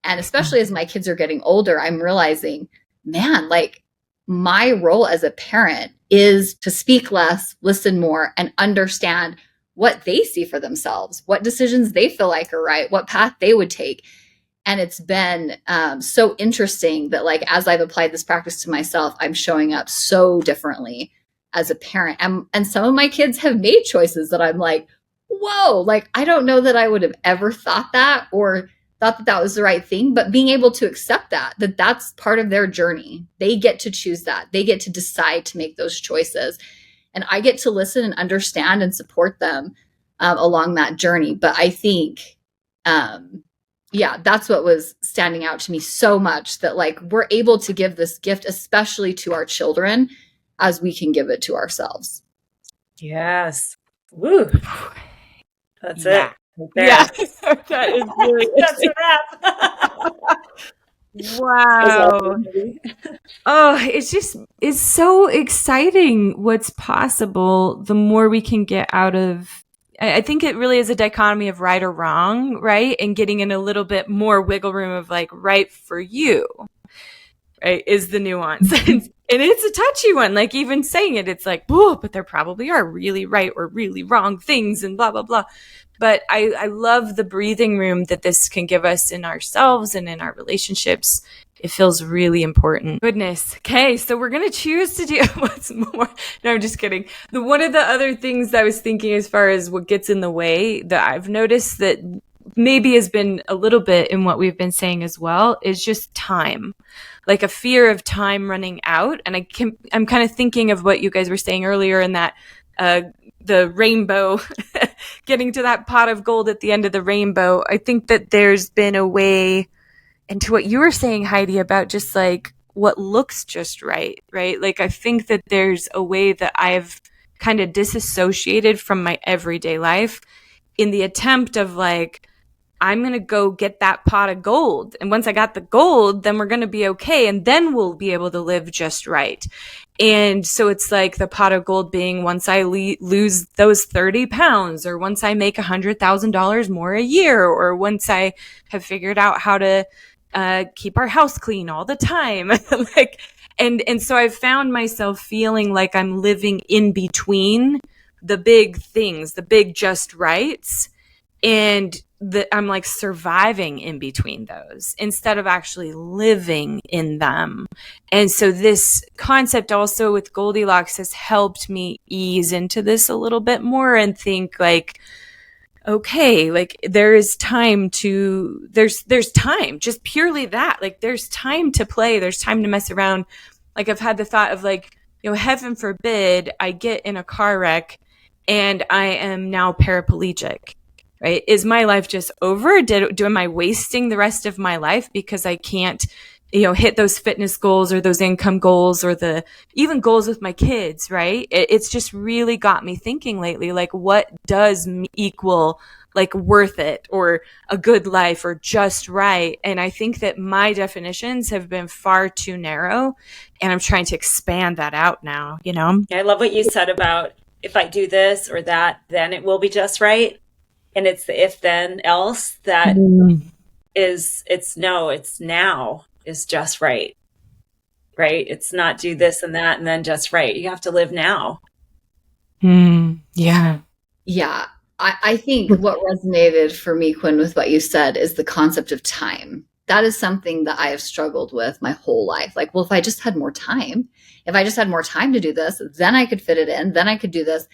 And especially as my kids are getting older, I'm realizing, man, like my role as a parent is to speak less, listen more, and understand what they see for themselves, what decisions they feel like are right, what path they would take. And it's been so interesting that, like, as I've applied this practice to myself, I'm showing up so differently as a parent. And some of my kids have made choices that I'm like, whoa, like, I don't know that I would have ever thought that or thought that that was the right thing. But being able to accept that that's part of their journey. They get to choose that. They get to decide to make those choices. And I get to listen and understand and support them along that journey. But I think, yeah, that's what was standing out to me so much, that like we're able to give this gift, especially to our children, as we can give it to ourselves. Yes. Woo. That's Yeah. it. There. Yeah. That is really That's a wrap. wow. Oh, it's so exciting what's possible the more we can get out of. I think it really is a dichotomy of right or wrong, right? And getting in a little bit more wiggle room of like right for you, right, is the nuance. And it's a touchy one. Like even saying it, it's like, whoa, but there probably are really right or really wrong things and blah, blah, blah. But I love the breathing room that this can give us in ourselves and in our relationships. It feels really important. Goodness. Okay, so we're going to choose to do what's more. No, I'm just kidding. One of the other things that I was thinking as far as what gets in the way that I've noticed that maybe has been a little bit in what we've been saying as well is just time. Like a fear of time running out. And I'm kind of thinking of what you guys were saying earlier in that the rainbow, getting to that pot of gold at the end of the rainbow. I think that there's been a way, and to what you were saying, Heidi, about just like what looks just right, right? Like I think that there's a way that I've kind of disassociated from my everyday life in the attempt of like, I'm going to go get that pot of gold. And once I got the gold, then we're going to be okay. And then we'll be able to live just right. And so it's like the pot of gold being once I lose those 30 pounds, or once I make $100,000 more a year, or once I have figured out how to keep our house clean all the time. Like, and so I've found myself feeling like I'm living in between the big things, the big just rights, and I'm like surviving in between those instead of actually living in them. And so this concept also with Goldilocks has helped me ease into this a little bit more and think like, okay, like there's time, just purely that, like there's time to play, there's time to mess around. Like I've had the thought of like, you know, heaven forbid I get in a car wreck and I am now paraplegic. Right? Is my life just over? Am I wasting the rest of my life because I can't, you know, hit those fitness goals or those income goals or the even goals with my kids, right? It's just really got me thinking lately, like what does equal like worth it or a good life or just right? And I think that my definitions have been far too narrow and I'm trying to expand that out now, you know? I love what you said about if I do this or that, then it will be just right. And it's the if then else that it's now is just right. Right? It's not do this and that and then just right. You have to live now. Yeah. Yeah. I think what resonated for me, Quinn, with what you said is the concept of time. That is something that I have struggled with my whole life. Like, well, if I just had more time to do this, then I could fit it in, then I could do this.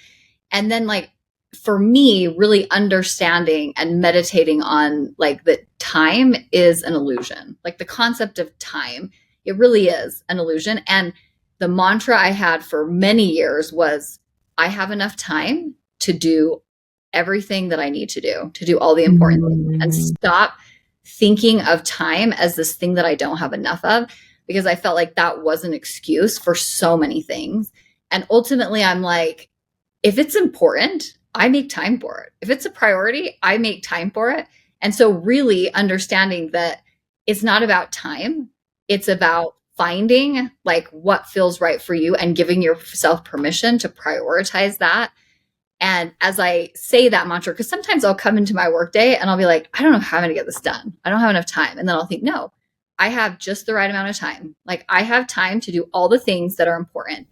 And then like for me, really understanding and meditating on like that time is an illusion. Like the concept of time, it really is an illusion. And the mantra I had for many years was, I have enough time to do everything that I need to do all the important things, and stop thinking of time as this thing that I don't have enough of, because I felt like that was an excuse for so many things. And ultimately I'm like, if it's important, I make time for it. If it's a priority, I make time for it. And so really understanding that it's not about time, it's about finding like what feels right for you and giving yourself permission to prioritize that. And as I say that mantra, because sometimes I'll come into my workday and I'll be like, I don't know how I'm going to get this done. I don't have enough time. And then I'll think, no, I have just the right amount of time. Like I have time to do all the things that are important.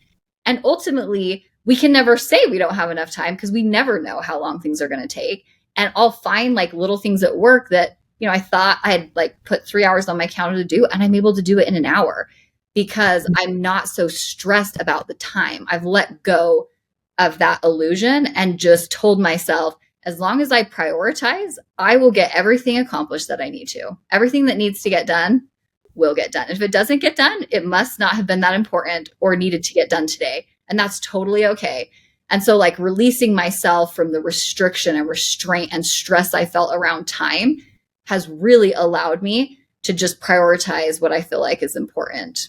And ultimately, we can never say we don't have enough time because we never know how long things are going to take. And I'll find like little things at work that, you know, I thought I had like put 3 hours on my calendar to do, and I'm able to do it in an hour because I'm not so stressed about the time. I've let go of that illusion and just told myself, as long as I prioritize, I will get everything accomplished that I need to. Everything that needs to get done will get done. If it doesn't get done, it must not have been that important or needed to get done today. And that's totally okay. And so like releasing myself from the restriction and restraint and stress I felt around time has really allowed me to just prioritize what I feel like is important.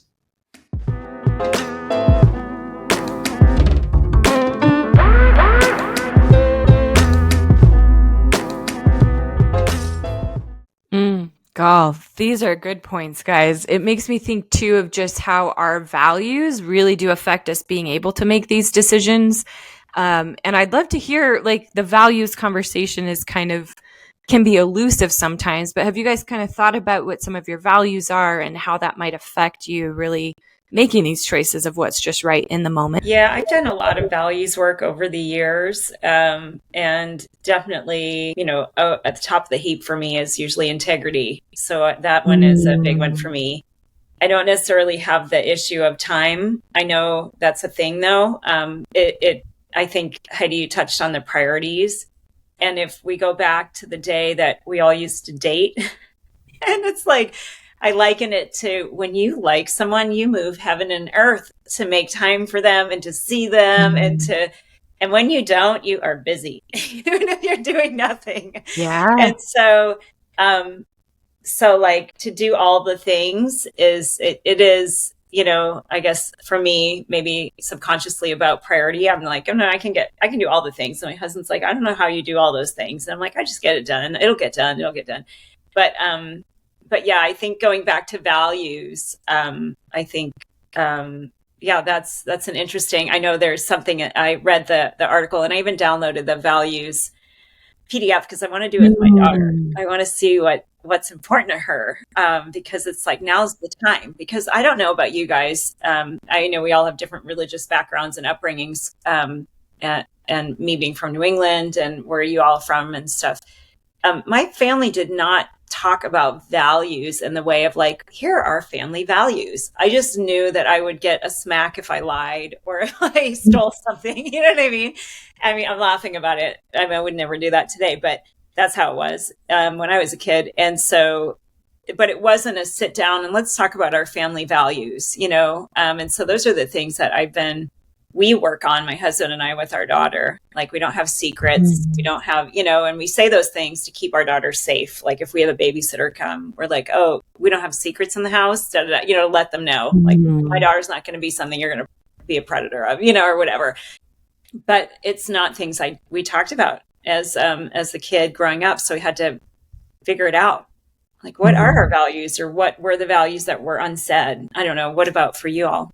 Golf. These are good points, guys. It makes me think too of just how our values really do affect us being able to make these decisions. And I'd love to hear, like, the values conversation is can be elusive sometimes, but have you guys kind of thought about what some of your values are and how that might affect you really making these choices of what's just right in the moment? Yeah, I've done a lot of values work over the years. And definitely, at the top of the heap for me is usually integrity. So that one is a big one for me. I don't necessarily have the issue of time. I know that's a thing though. I think, Heidi, you touched on the priorities. And if we go back to the day that we all used to date, and it's like, I liken it to when you like someone, you move heaven and earth to make time for them and to see them and when you don't, you are busy, even if you're doing nothing. Yeah. And so, like to do all the things it is, I guess for me, maybe subconsciously about priority. I'm like, oh no, I can do all the things. And my husband's like, I don't know how you do all those things. And I'm like, I just get it done. It'll get done. But yeah, I think going back to values, I think, that's an interesting, I know there's something, I read the article and I even downloaded the values PDF because I want to do it with my daughter. I want to see what's important to her, because it's like, now's the time, because I don't know about you guys. I know we all have different religious backgrounds and upbringings, and me being from New England and where are you all from and stuff. My family did not talk about values in the way of like, here are our family values. I just knew that I would get a smack if I lied or if I stole something. You know what I mean? I'm laughing about it. I would never do that today, but that's how it was when I was a kid. And so, but it wasn't a sit down and let's talk about our family values, and so those are the things that we work on, my husband and I, with our daughter. Like, we don't have secrets. We don't have, and we say those things to keep our daughter safe. Like, if we have a babysitter come, we're like, oh, we don't have secrets in the house, let them know. Like, my daughter's not going to be something you're going to be a predator of, or whatever. But it's not things we talked about as a kid growing up. So we had to figure it out. Like, what are our values, or what were the values that were unsaid? I don't know. What about for you all?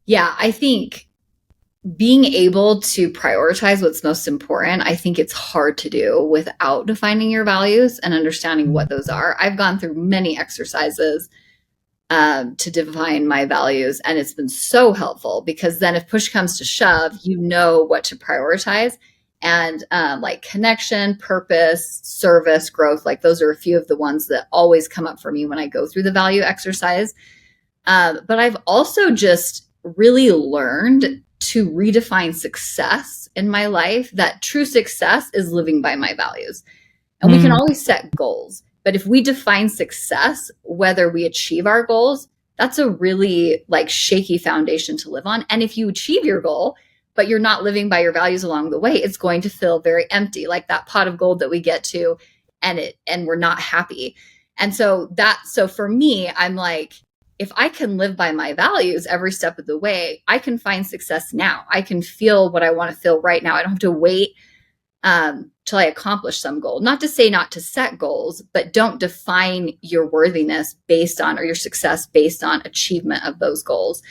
Yeah, I think being able to prioritize what's most important, I think it's hard to do without defining your values and understanding what those are. I've gone through many exercises to define my values, and it's been so helpful because then if push comes to shove, you know what to prioritize. And like connection, purpose, service, growth, like those are a few of the ones that always come up for me when I go through the value exercise. But I've also just really learned to redefine success in my life that true success is living by my values. And we can always set goals. But if we define success, whether we achieve our goals, that's a really like shaky foundation to live on. And if you achieve your goal, but you're not living by your values along the way, it's going to feel very empty, like that pot of gold that we get to, and we're not happy. And so for me, I'm like, if I can live by my values every step of the way, I can find success now. I can feel what I want to feel right now. I don't have to wait till I accomplish some goal. Not to say not to set goals, but don't define your worthiness based on, or your success based on achievement of those goals.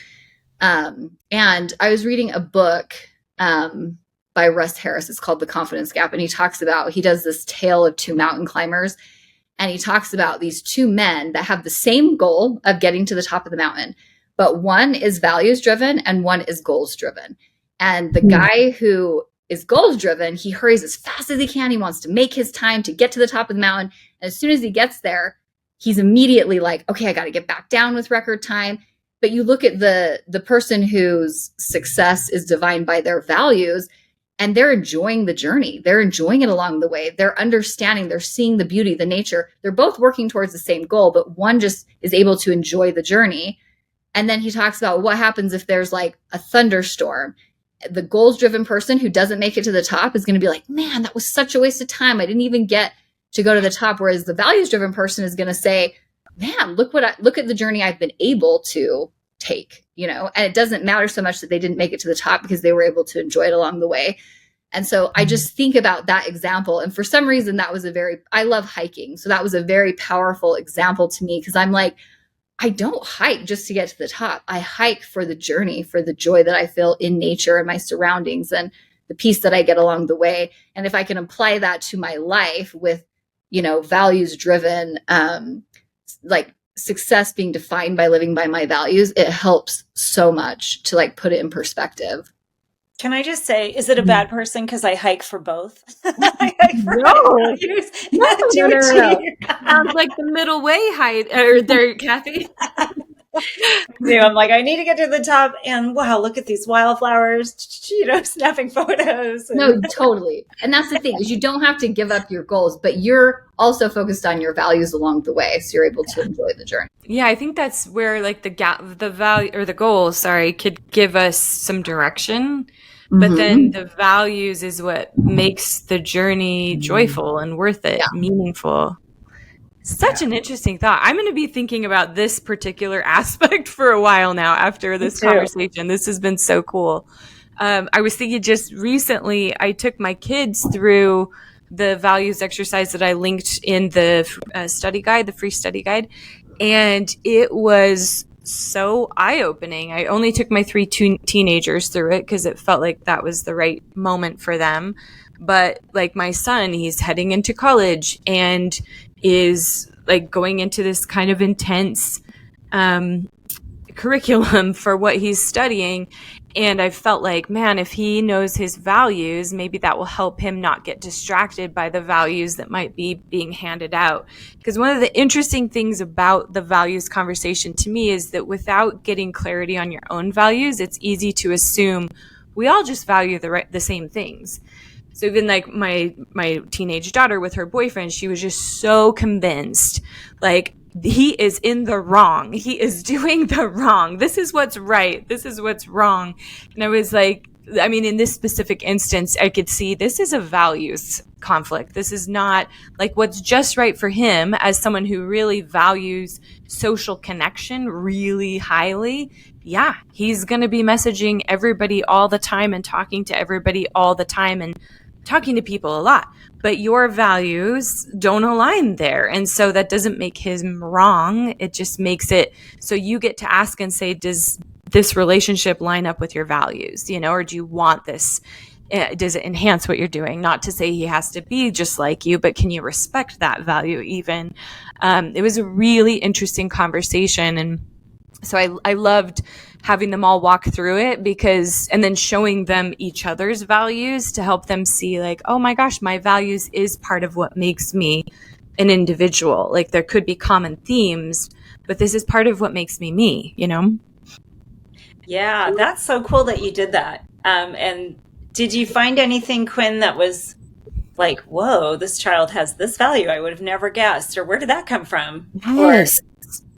And I was reading a book by Russ Harris. It's called The Confidence Gap. And he does this tale of two mountain climbers. And he talks about these two men that have the same goal of getting to the top of the mountain, but one is values driven and one is goals driven. And the guy who is goals driven, he hurries as fast as he can. He wants to make his time to get to the top of the mountain. And as soon as he gets there, he's immediately like, okay, I got to get back down with record time. But you look at the person whose success is defined by their values, and they're enjoying the journey. They're enjoying it along the way. They're understanding, they're seeing the beauty, the nature. They're both working towards the same goal, but one just is able to enjoy the journey. And then he talks about what happens if there's like a thunderstorm. The goals-driven person who doesn't make it to the top is going to be like, man, that was such a waste of time. I didn't even get to go to the top. Whereas the values-driven person is going to say, man, look at the journey I've been able to take, and it doesn't matter so much that they didn't make it to the top because they were able to enjoy it along the way. And so I just think about that example. And for some reason, I love hiking. So that was a very powerful example to me, because I'm like, I don't hike just to get to the top. I hike for the journey, for the joy that I feel in nature and my surroundings and the peace that I get along the way. And if I can apply that to my life with, values driven, like success being defined by living by my values, it helps so much to like put it in perspective. Can I just say, is it a bad person because I hike for both? I hike for my values. No. Sounds like the middle way height or there, Kathy. I'm like, I need to get to the top, and wow, look at these wildflowers, snapping photos. No, totally. And that's the thing, is you don't have to give up your goals, but you're also focused on your values along the way, so you're able to enjoy the journey. Yeah, I think that's where like the value or the goals, could give us some direction. But then the values is what makes the journey joyful and worth it, meaningful. Such an interesting thought. I'm going to be thinking about this particular aspect for a while now after this conversation. This has been so cool. I was thinking just recently, I took my kids through the values exercise that I linked in the study guide, the free study guide. And it was so eye-opening. I only took my 3 teenagers through it because it felt like that was the right moment for them. But like my son, he's heading into college and is like going into this kind of intense curriculum for what he's studying. And I felt like, man, if he knows his values, maybe that will help him not get distracted by the values that might be being handed out. Because one of the interesting things about the values conversation to me is that without getting clarity on your own values, it's easy to assume we all just value the same things. So even like my teenage daughter with her boyfriend, she was just so convinced, like, he is in the wrong. He is doing the wrong. This is what's right. This is what's wrong. And I was like, in this specific instance, I could see this is a values conflict. This is not like what's just right for him as someone who really values social connection really highly. Yeah, he's going to be messaging everybody all the time and talking to everybody all the time and talking to people a lot, but your values don't align there. And so that doesn't make him wrong. It just makes it so you get to ask and say, does this relationship line up with your values? Or do you want this? Does it enhance what you're doing? Not to say he has to be just like you, but can you respect that value even? It was a really interesting conversation. And so I loved having them all walk through it and then showing them each other's values to help them see like, oh my gosh, my values is part of what makes me an individual. Like there could be common themes, but this is part of what makes me, Yeah, that's so cool that you did that. And Did you find anything, Quinn, that was like, whoa, this child has this value I would have never guessed, or where did that come from? Or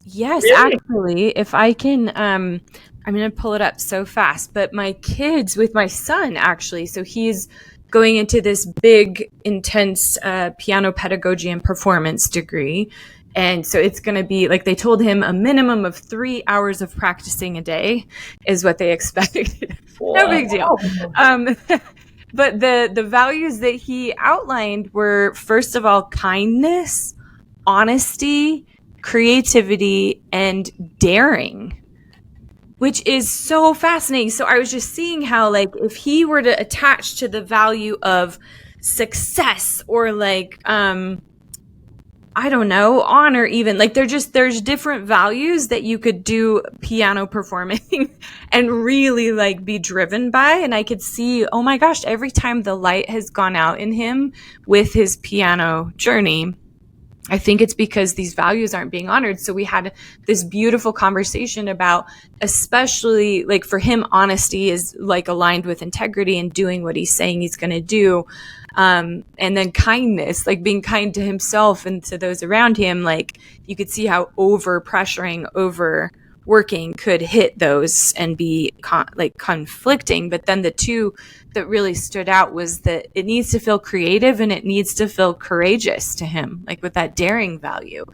Yes, really? actually, if I can, I'm going to pull it up so fast, but my kids with my son, actually, so he's going into this big, intense piano pedagogy and performance degree. And so it's going to be like they told him a minimum of 3 hours of practicing a day is what they expected. No big deal. But the values that he outlined were, first of all, kindness, honesty, creativity, and daring, which is so fascinating. So I was just seeing how, like, if he were to attach to the value of success or like, I don't know, honor, even like there's different values that you could do piano performing and really like be driven by. And I could see, oh my gosh, every time the light has gone out in him with his piano journey, I think it's because these values aren't being honored. So we had this beautiful conversation about, especially like for him, honesty is like aligned with integrity and doing what he's saying he's going to do. And then kindness, like being kind to himself and to those around him. Like you could see how over pressuring, over working could hit those and be conflicting. But then the two that really stood out was that it needs to feel creative and it needs to feel courageous to him, like with that daring value.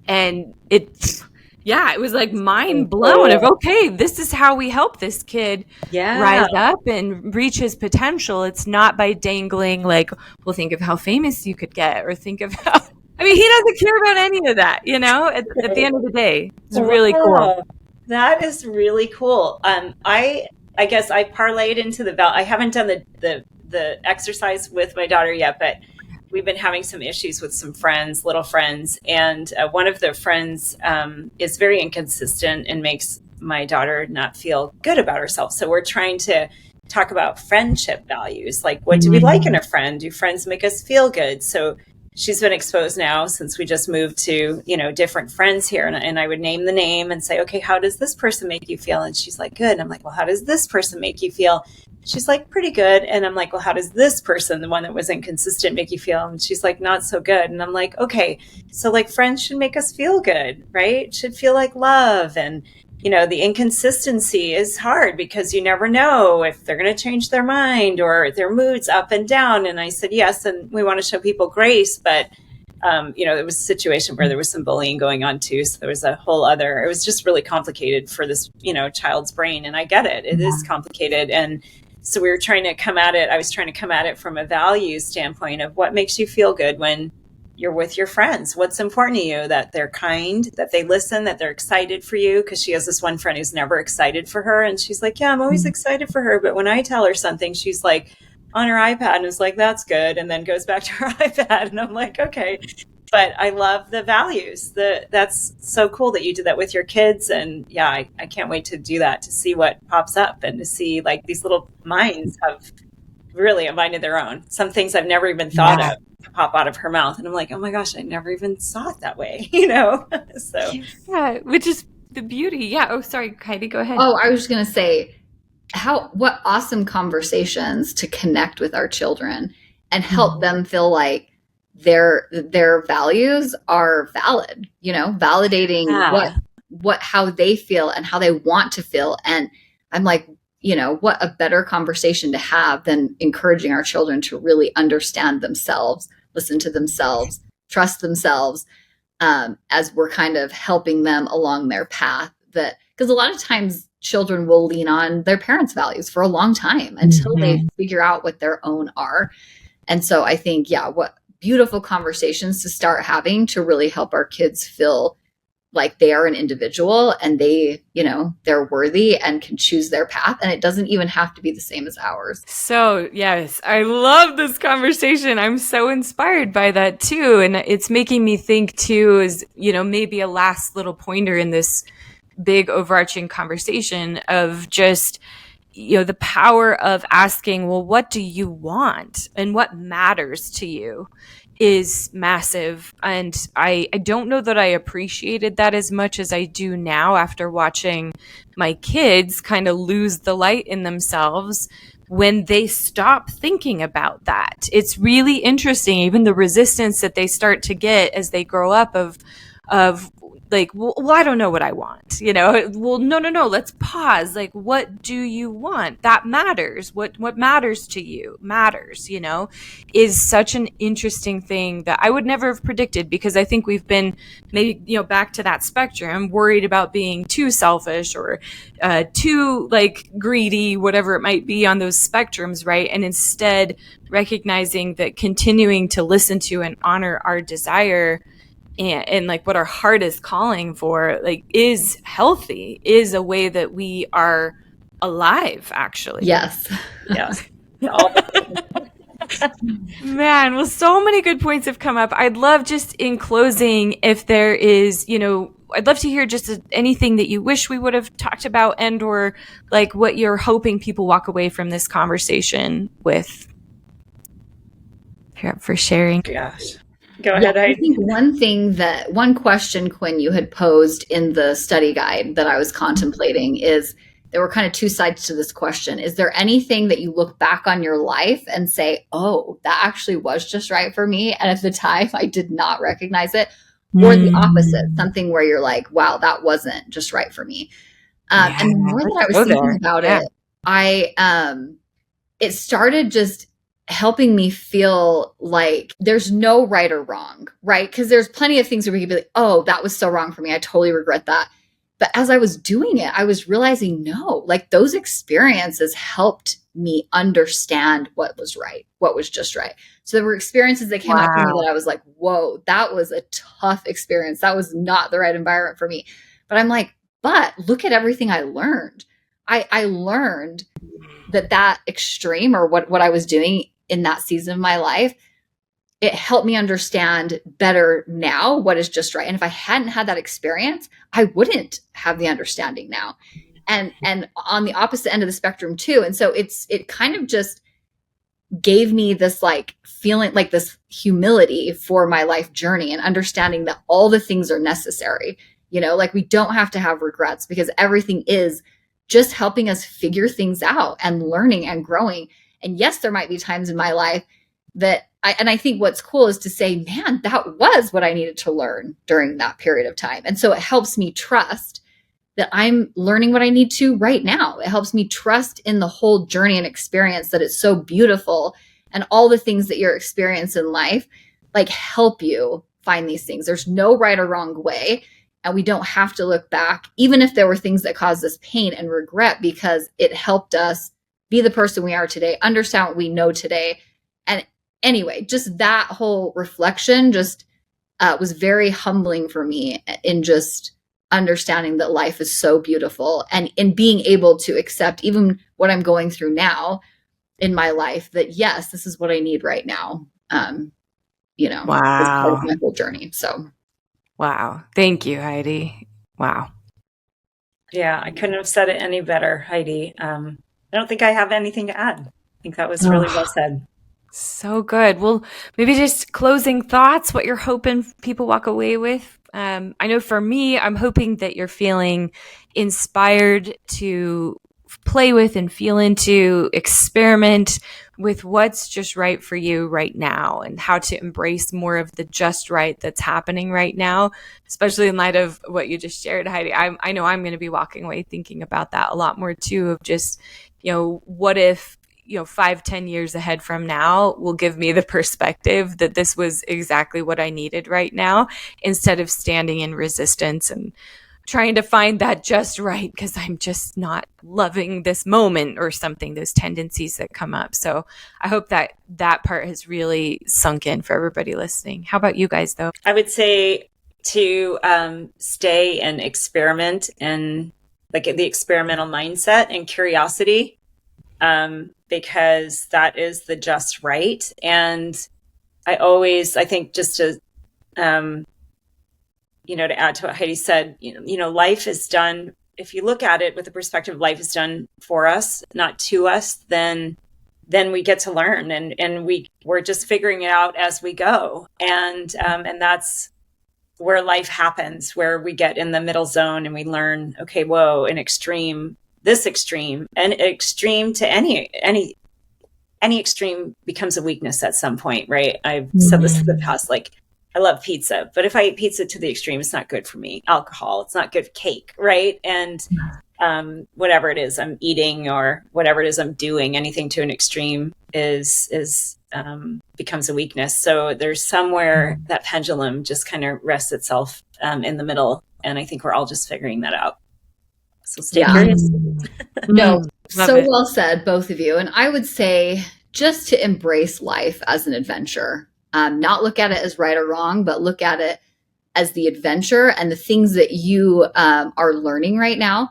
And it was like mind blown of, okay, this is how we help this kid rise up and reach his potential. It's not by dangling like, well, think of how famous you could get, or think of how, I mean, he doesn't care about any of that, you know, at the end of the day. It's really cool. That is really cool. I guess I parlayed into I haven't done the exercise with my daughter yet, but we've been having some issues with some friends, little friends, and one of the friends is very inconsistent and makes my daughter not feel good about herself. So we're trying to talk about friendship values, like what do we like in a friend? Do friends make us feel good? So she's been exposed now since we just moved to, different friends here. And I would name the name and say, okay, how does this person make you feel? And she's like, good. And I'm like, well, how does this person make you feel? She's like, pretty good. And I'm like, well, how does this person, the one that was inconsistent, make you feel? And she's like, not so good. And I'm like, okay, so like friends should make us feel good, right? Should feel like love. And, the inconsistency is hard because you never know if they're going to change their mind or their mood's up and down. And I said, yes. And we want to show people grace, but it was a situation where there was some bullying going on too. So there was it was just really complicated for this, child's brain. And I get it. It is complicated. And so I was trying to come at it from a value standpoint of what makes you feel good when you're with your friends. What's important to you, that they're kind, that they listen, that they're excited for you. Cause she has this one friend who's never excited for her. And she's like, yeah, I'm always excited for her. But when I tell her something, she's like on her iPad and is like, that's good. And then goes back to her iPad. And I'm like, okay. But I love the values. That's so cool that you did that with your kids. And yeah, I can't wait to do that, to see what pops up and to see like these little minds have really a mind of their own. Some things I've never even thought of pop out of her mouth. And I'm like, oh my gosh, I never even saw it that way, So yeah, which is the beauty. Yeah. Oh, sorry, Heidi, go ahead. Oh, I was just going to say what awesome conversations to connect with our children and help them feel like their values are valid, validating how they feel and how they want to feel. And I'm like, what a better conversation to have than encouraging our children to really understand themselves, listen to themselves, trust themselves, as we're kind of helping them along their path. Because a lot of times children will lean on their parents' values for a long time until they figure out what their own are. And so I think, what beautiful conversations to start having to really help our kids feel like they are an individual and they're worthy and can choose their path. And it doesn't even have to be the same as ours. So yes, I love this conversation. I'm so inspired by that too. And it's making me think too, is, maybe a last little pointer in this big overarching conversation of just, the power of asking, well, what do you want and what matters to you is massive. And I don't know that I appreciated that as much as I do now after watching my kids kind of lose the light in themselves when they stop thinking about that. It's really interesting, even the resistance that they start to get as they grow up of like, well, I don't know what I want, well, no, let's pause. Like, what do you want? That matters. What matters to you matters, is such an interesting thing that I would never have predicted, because I think we've been maybe, back to that spectrum, worried about being too selfish or too like greedy, whatever it might be on those spectrums, right? And instead recognizing that continuing to listen to and honor our desire and like what our heart is calling for, like, is healthy, is a way that we are alive, actually. Yes. Yes. Man, well, so many good points have come up. I'd love, just in closing, if there is, I'd love to hear just anything that you wish we would have talked about, and or like what you're hoping people walk away from this conversation with. If you're up for sharing. Gosh. Go ahead, Heidi. I think one question, Quinn, you had posed in the study guide that I was contemplating is, there were kind of two sides to this question. Is there anything that you look back on your life and say, oh, that actually was just right for me, and at the time I did not recognize it? Or the opposite, something where you're like, wow, that wasn't just right for me. And the more that I was thinking about it, it started just helping me feel like there's no right or wrong, right? Because there's plenty of things where we could be like, oh, that was so wrong for me, I totally regret that. But as I was doing it, I was realizing, no, like those experiences helped me understand what was right, what was just right. So there were experiences that came up for me that I was like, whoa, that was a tough experience. That was not the right environment for me. But I'm like, but look at everything I learned. I learned that extreme, or what I was doing in that season of my life, it helped me understand better now what is just right. And if I hadn't had that experience, I wouldn't have the understanding now. And on the opposite end of the spectrum too. And so it kind of just gave me this like feeling, like this humility for my life journey, and understanding that all the things are necessary, like we don't have to have regrets, because everything is just helping us figure things out and learning and growing. And yes, there might be times in my life that I think what's cool is to say, man, that was what I needed to learn during that period of time. And so it helps me trust that I'm learning what I need to right now. It helps me trust in the whole journey and experience, that it's so beautiful, and all the things that you're experiencing in life, like, help you find these things. There's no right or wrong way. And we don't have to look back, even if there were things that caused us pain and regret, because it helped us be the person we are today, understand what we know today. And anyway, just that whole reflection just was very humbling for me, in just understanding that life is so beautiful, and in being able to accept even what I'm going through now in my life, that yes, this is what I need right now. Wow. As part of my whole journey. So. Wow. Thank you, Heidi. Wow. Yeah, I couldn't have said it any better, Heidi. I don't think I have anything to add. I think that was really well said. So good. Well, maybe just closing thoughts, what you're hoping people walk away with. I know for me, I'm hoping that you're feeling inspired to play with and feel into, experiment with what's just right for you right now, and how to embrace more of the just right that's happening right now, especially in light of what you just shared, Heidi. I know I'm going to be walking away thinking about that a lot more too, of just, what if 5-10 years ahead from now will give me the perspective that this was exactly what I needed right now, instead of standing in resistance and trying to find that just right because I'm just not loving this moment or something, those tendencies that come up. So I hope that that part has really sunk in for everybody listening. How about you guys, though? I would say to stay and experiment, and like the experimental mindset and curiosity, because that is the just right. And I think just to, to add to what Heidi said, life is done. If you look at it with the perspective, life is done for us, not to us, then we get to learn, and we're just figuring it out as we go. And that's where life happens, where we get in the middle zone and we learn, okay, whoa, an extreme this extreme, and extreme to any extreme becomes a weakness at some point, right? I've said this in the past, like, I love pizza, but if I eat pizza to the extreme, it's not good for me. Alcohol, it's not good. Cake, right? And whatever it is I'm eating or whatever it is I'm doing, anything to an extreme is becomes a weakness. So there's somewhere that pendulum just kind of rests itself in the middle, and I think we're all just figuring that out. So stay curious. No, so well said, both of you. And I would say just to embrace life as an adventure, not look at it as right or wrong, but look at it as the adventure and the things that you are learning right now.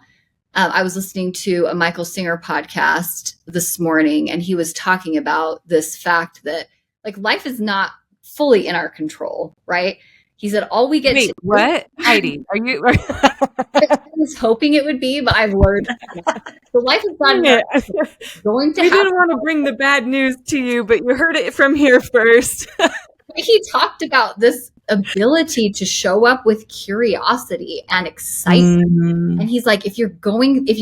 I was listening to a Michael Singer podcast this morning, and he was talking about this fact that like life is not fully in our control, right? He said, all we get Wait, what? Heidi, are you? I was hoping it would be, but I've learned the life is not going to happen. We didn't want to bring the bad news to you, but you heard it from here first. He talked about this ability to show up with curiosity and excitement. And he's like, if you're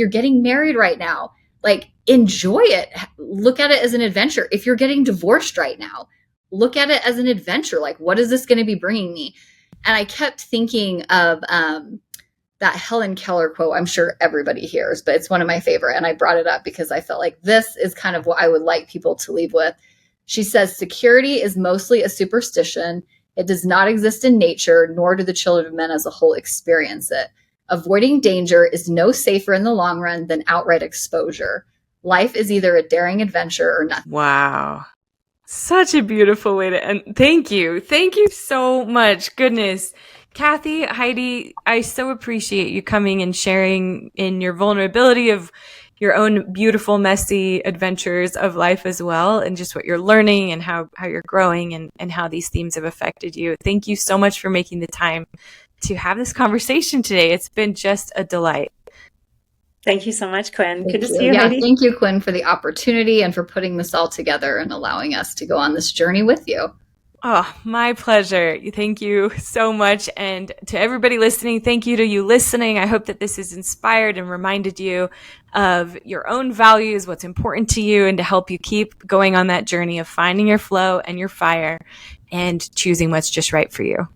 getting married right now, like enjoy it. Look at it as an adventure. If you're getting divorced right now, look at it as an adventure. Like, what is this going to be bringing me? And I kept thinking of that Helen Keller quote. I'm sure everybody hears, but it's one of my favorite. And I brought it up because I felt like this is kind of what I would like people to leave with. She says, security is mostly a superstition. It does not exist in nature, nor do the children of men as a whole experience it. Avoiding danger is no safer in the long run than outright exposure. Life is either a daring adventure or nothing. Wow. Such a beautiful way to end. Thank you. Thank you so much. Goodness. Kathy, Heidi, I so appreciate you coming and sharing in your vulnerability of your own beautiful, messy adventures of life as well, and just what you're learning and how you're growing and how these themes have affected you. Thank you so much for making the time to have this conversation today. It's been just a delight. Thank you so much, Quinn. Good to see you, Heidi. Thank you, Quinn, for the opportunity and for putting this all together and allowing us to go on this journey with you. Oh, my pleasure. Thank you so much. And to everybody listening, thank you to you listening. I hope that this has inspired and reminded you of your own values, what's important to you, and to help you keep going on that journey of finding your flow and your fire and choosing what's just right for you.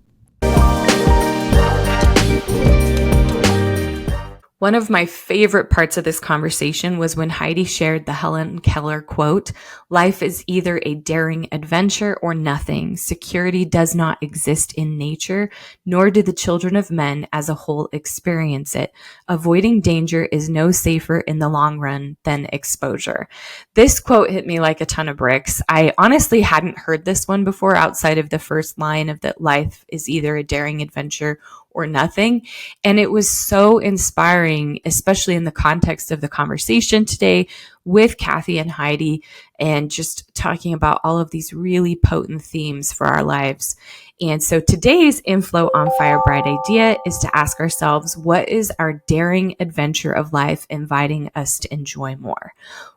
One of my favorite parts of this conversation was when Heidi shared the Helen Keller quote, "Life is either a daring adventure or nothing. Security does not exist in nature, nor do the children of men as a whole experience it. Avoiding danger is no safer in the long run than exposure." This quote hit me like a ton of bricks. I honestly hadn't heard this one before outside of the first line of that life is either a daring adventure or nothing. And it was so inspiring, especially in the context of the conversation today with Kathy and Heidi, and just talking about all of these really potent themes for our lives. And so today's Inflow on Fire Bright idea is to ask ourselves, what is our daring adventure of life inviting us to enjoy more?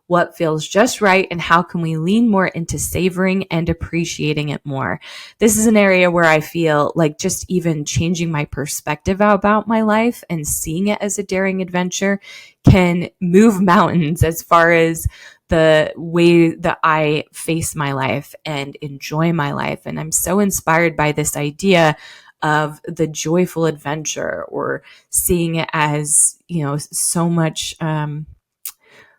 What feels just right, and how can we lean more into savoring and appreciating it more? This is an area where I feel like just even changing my perspective about my life and seeing it as a daring adventure can move mountains as far as the way that I face my life and enjoy my life. And I'm so inspired by this idea of the joyful adventure, or seeing it as, so much,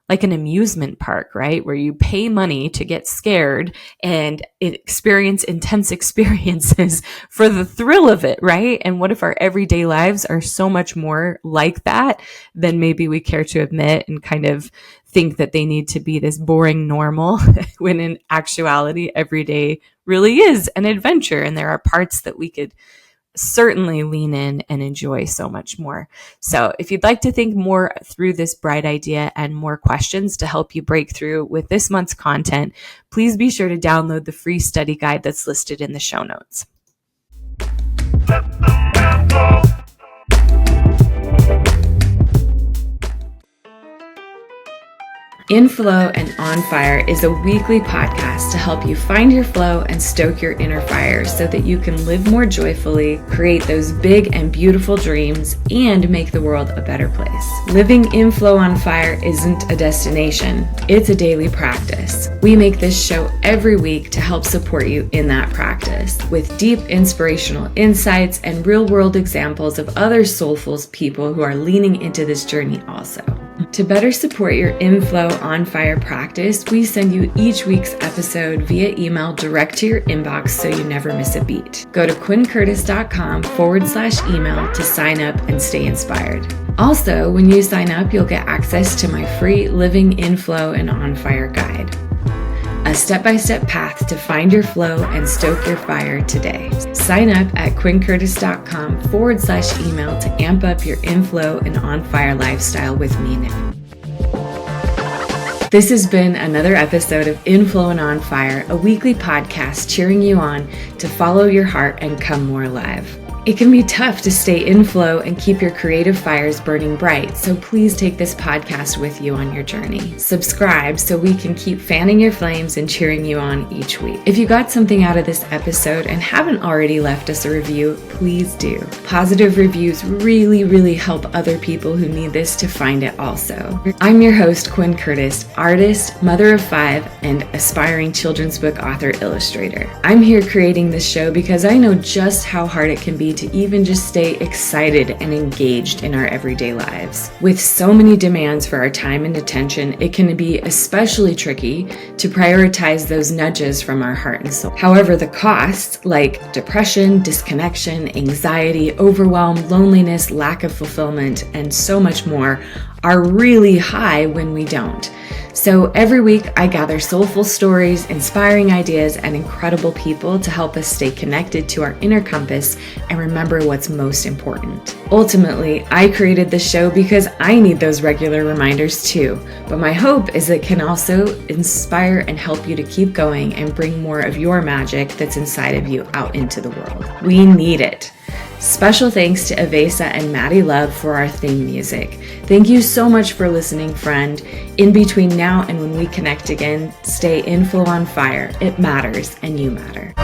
like an amusement park, right? Where you pay money to get scared and experience intense experiences for the thrill of it, right? And what if our everyday lives are so much more like that than maybe we care to admit, and kind of think that they need to be this boring normal when in actuality, every day really is an adventure. And there are parts that we could certainly lean in and enjoy so much more. So if you'd like to think more through this bright idea and more questions to help you break through with this month's content, please be sure to download the free study guide that's listed in the show notes. In Flow and On Fire is a weekly podcast to help you find your flow and stoke your inner fire so that you can live more joyfully, create those big and beautiful dreams, and make the world a better place. Living in Flow on Fire isn't a destination, it's a daily practice. We make this show every week to help support you in that practice with deep inspirational insights and real-world examples of other soulful people who are leaning into this journey also. To better support your In-Flow On Fire practice, we send you each week's episode via email direct to your inbox so you never miss a beat. Go to quincurtis.com/email to sign up and stay inspired. Also, when you sign up, you'll get access to my free Living in Flow and On Fire guide. A step-by-step path to find your flow and stoke your fire today. Sign up at quincurtis.com/email to amp up your in-flow and on-fire lifestyle with me now. This has been another episode of In Flow and On Fire, a weekly podcast cheering you on to follow your heart and come more alive. It can be tough to stay in flow and keep your creative fires burning bright, so please take this podcast with you on your journey. Subscribe so we can keep fanning your flames and cheering you on each week. If you got something out of this episode and haven't already left us a review, please do. Positive reviews really help other people who need this to find it also. I'm your host, Quinn Curtis, artist, mother of 5, and aspiring children's book author illustrator. I'm here creating this show because I know just how hard it can be to even just stay excited and engaged in our everyday lives. With so many demands for our time and attention, it can be especially tricky to prioritize those nudges from our heart and soul. However, the costs like depression, disconnection, anxiety, overwhelm, loneliness, lack of fulfillment, and so much more are really high when we don't. So every week I gather soulful stories, inspiring ideas, and incredible people to help us stay connected to our inner compass and remember what's most important. Ultimately, I created this show because I need those regular reminders too, but my hope is it can also inspire and help you to keep going and bring more of your magic that's inside of you out into the world. We need it. Special thanks to Avesa and Maddie Love for our theme music. Thank you so much for listening, friend. In between now and when we connect again, stay in flow on fire. It matters and you matter.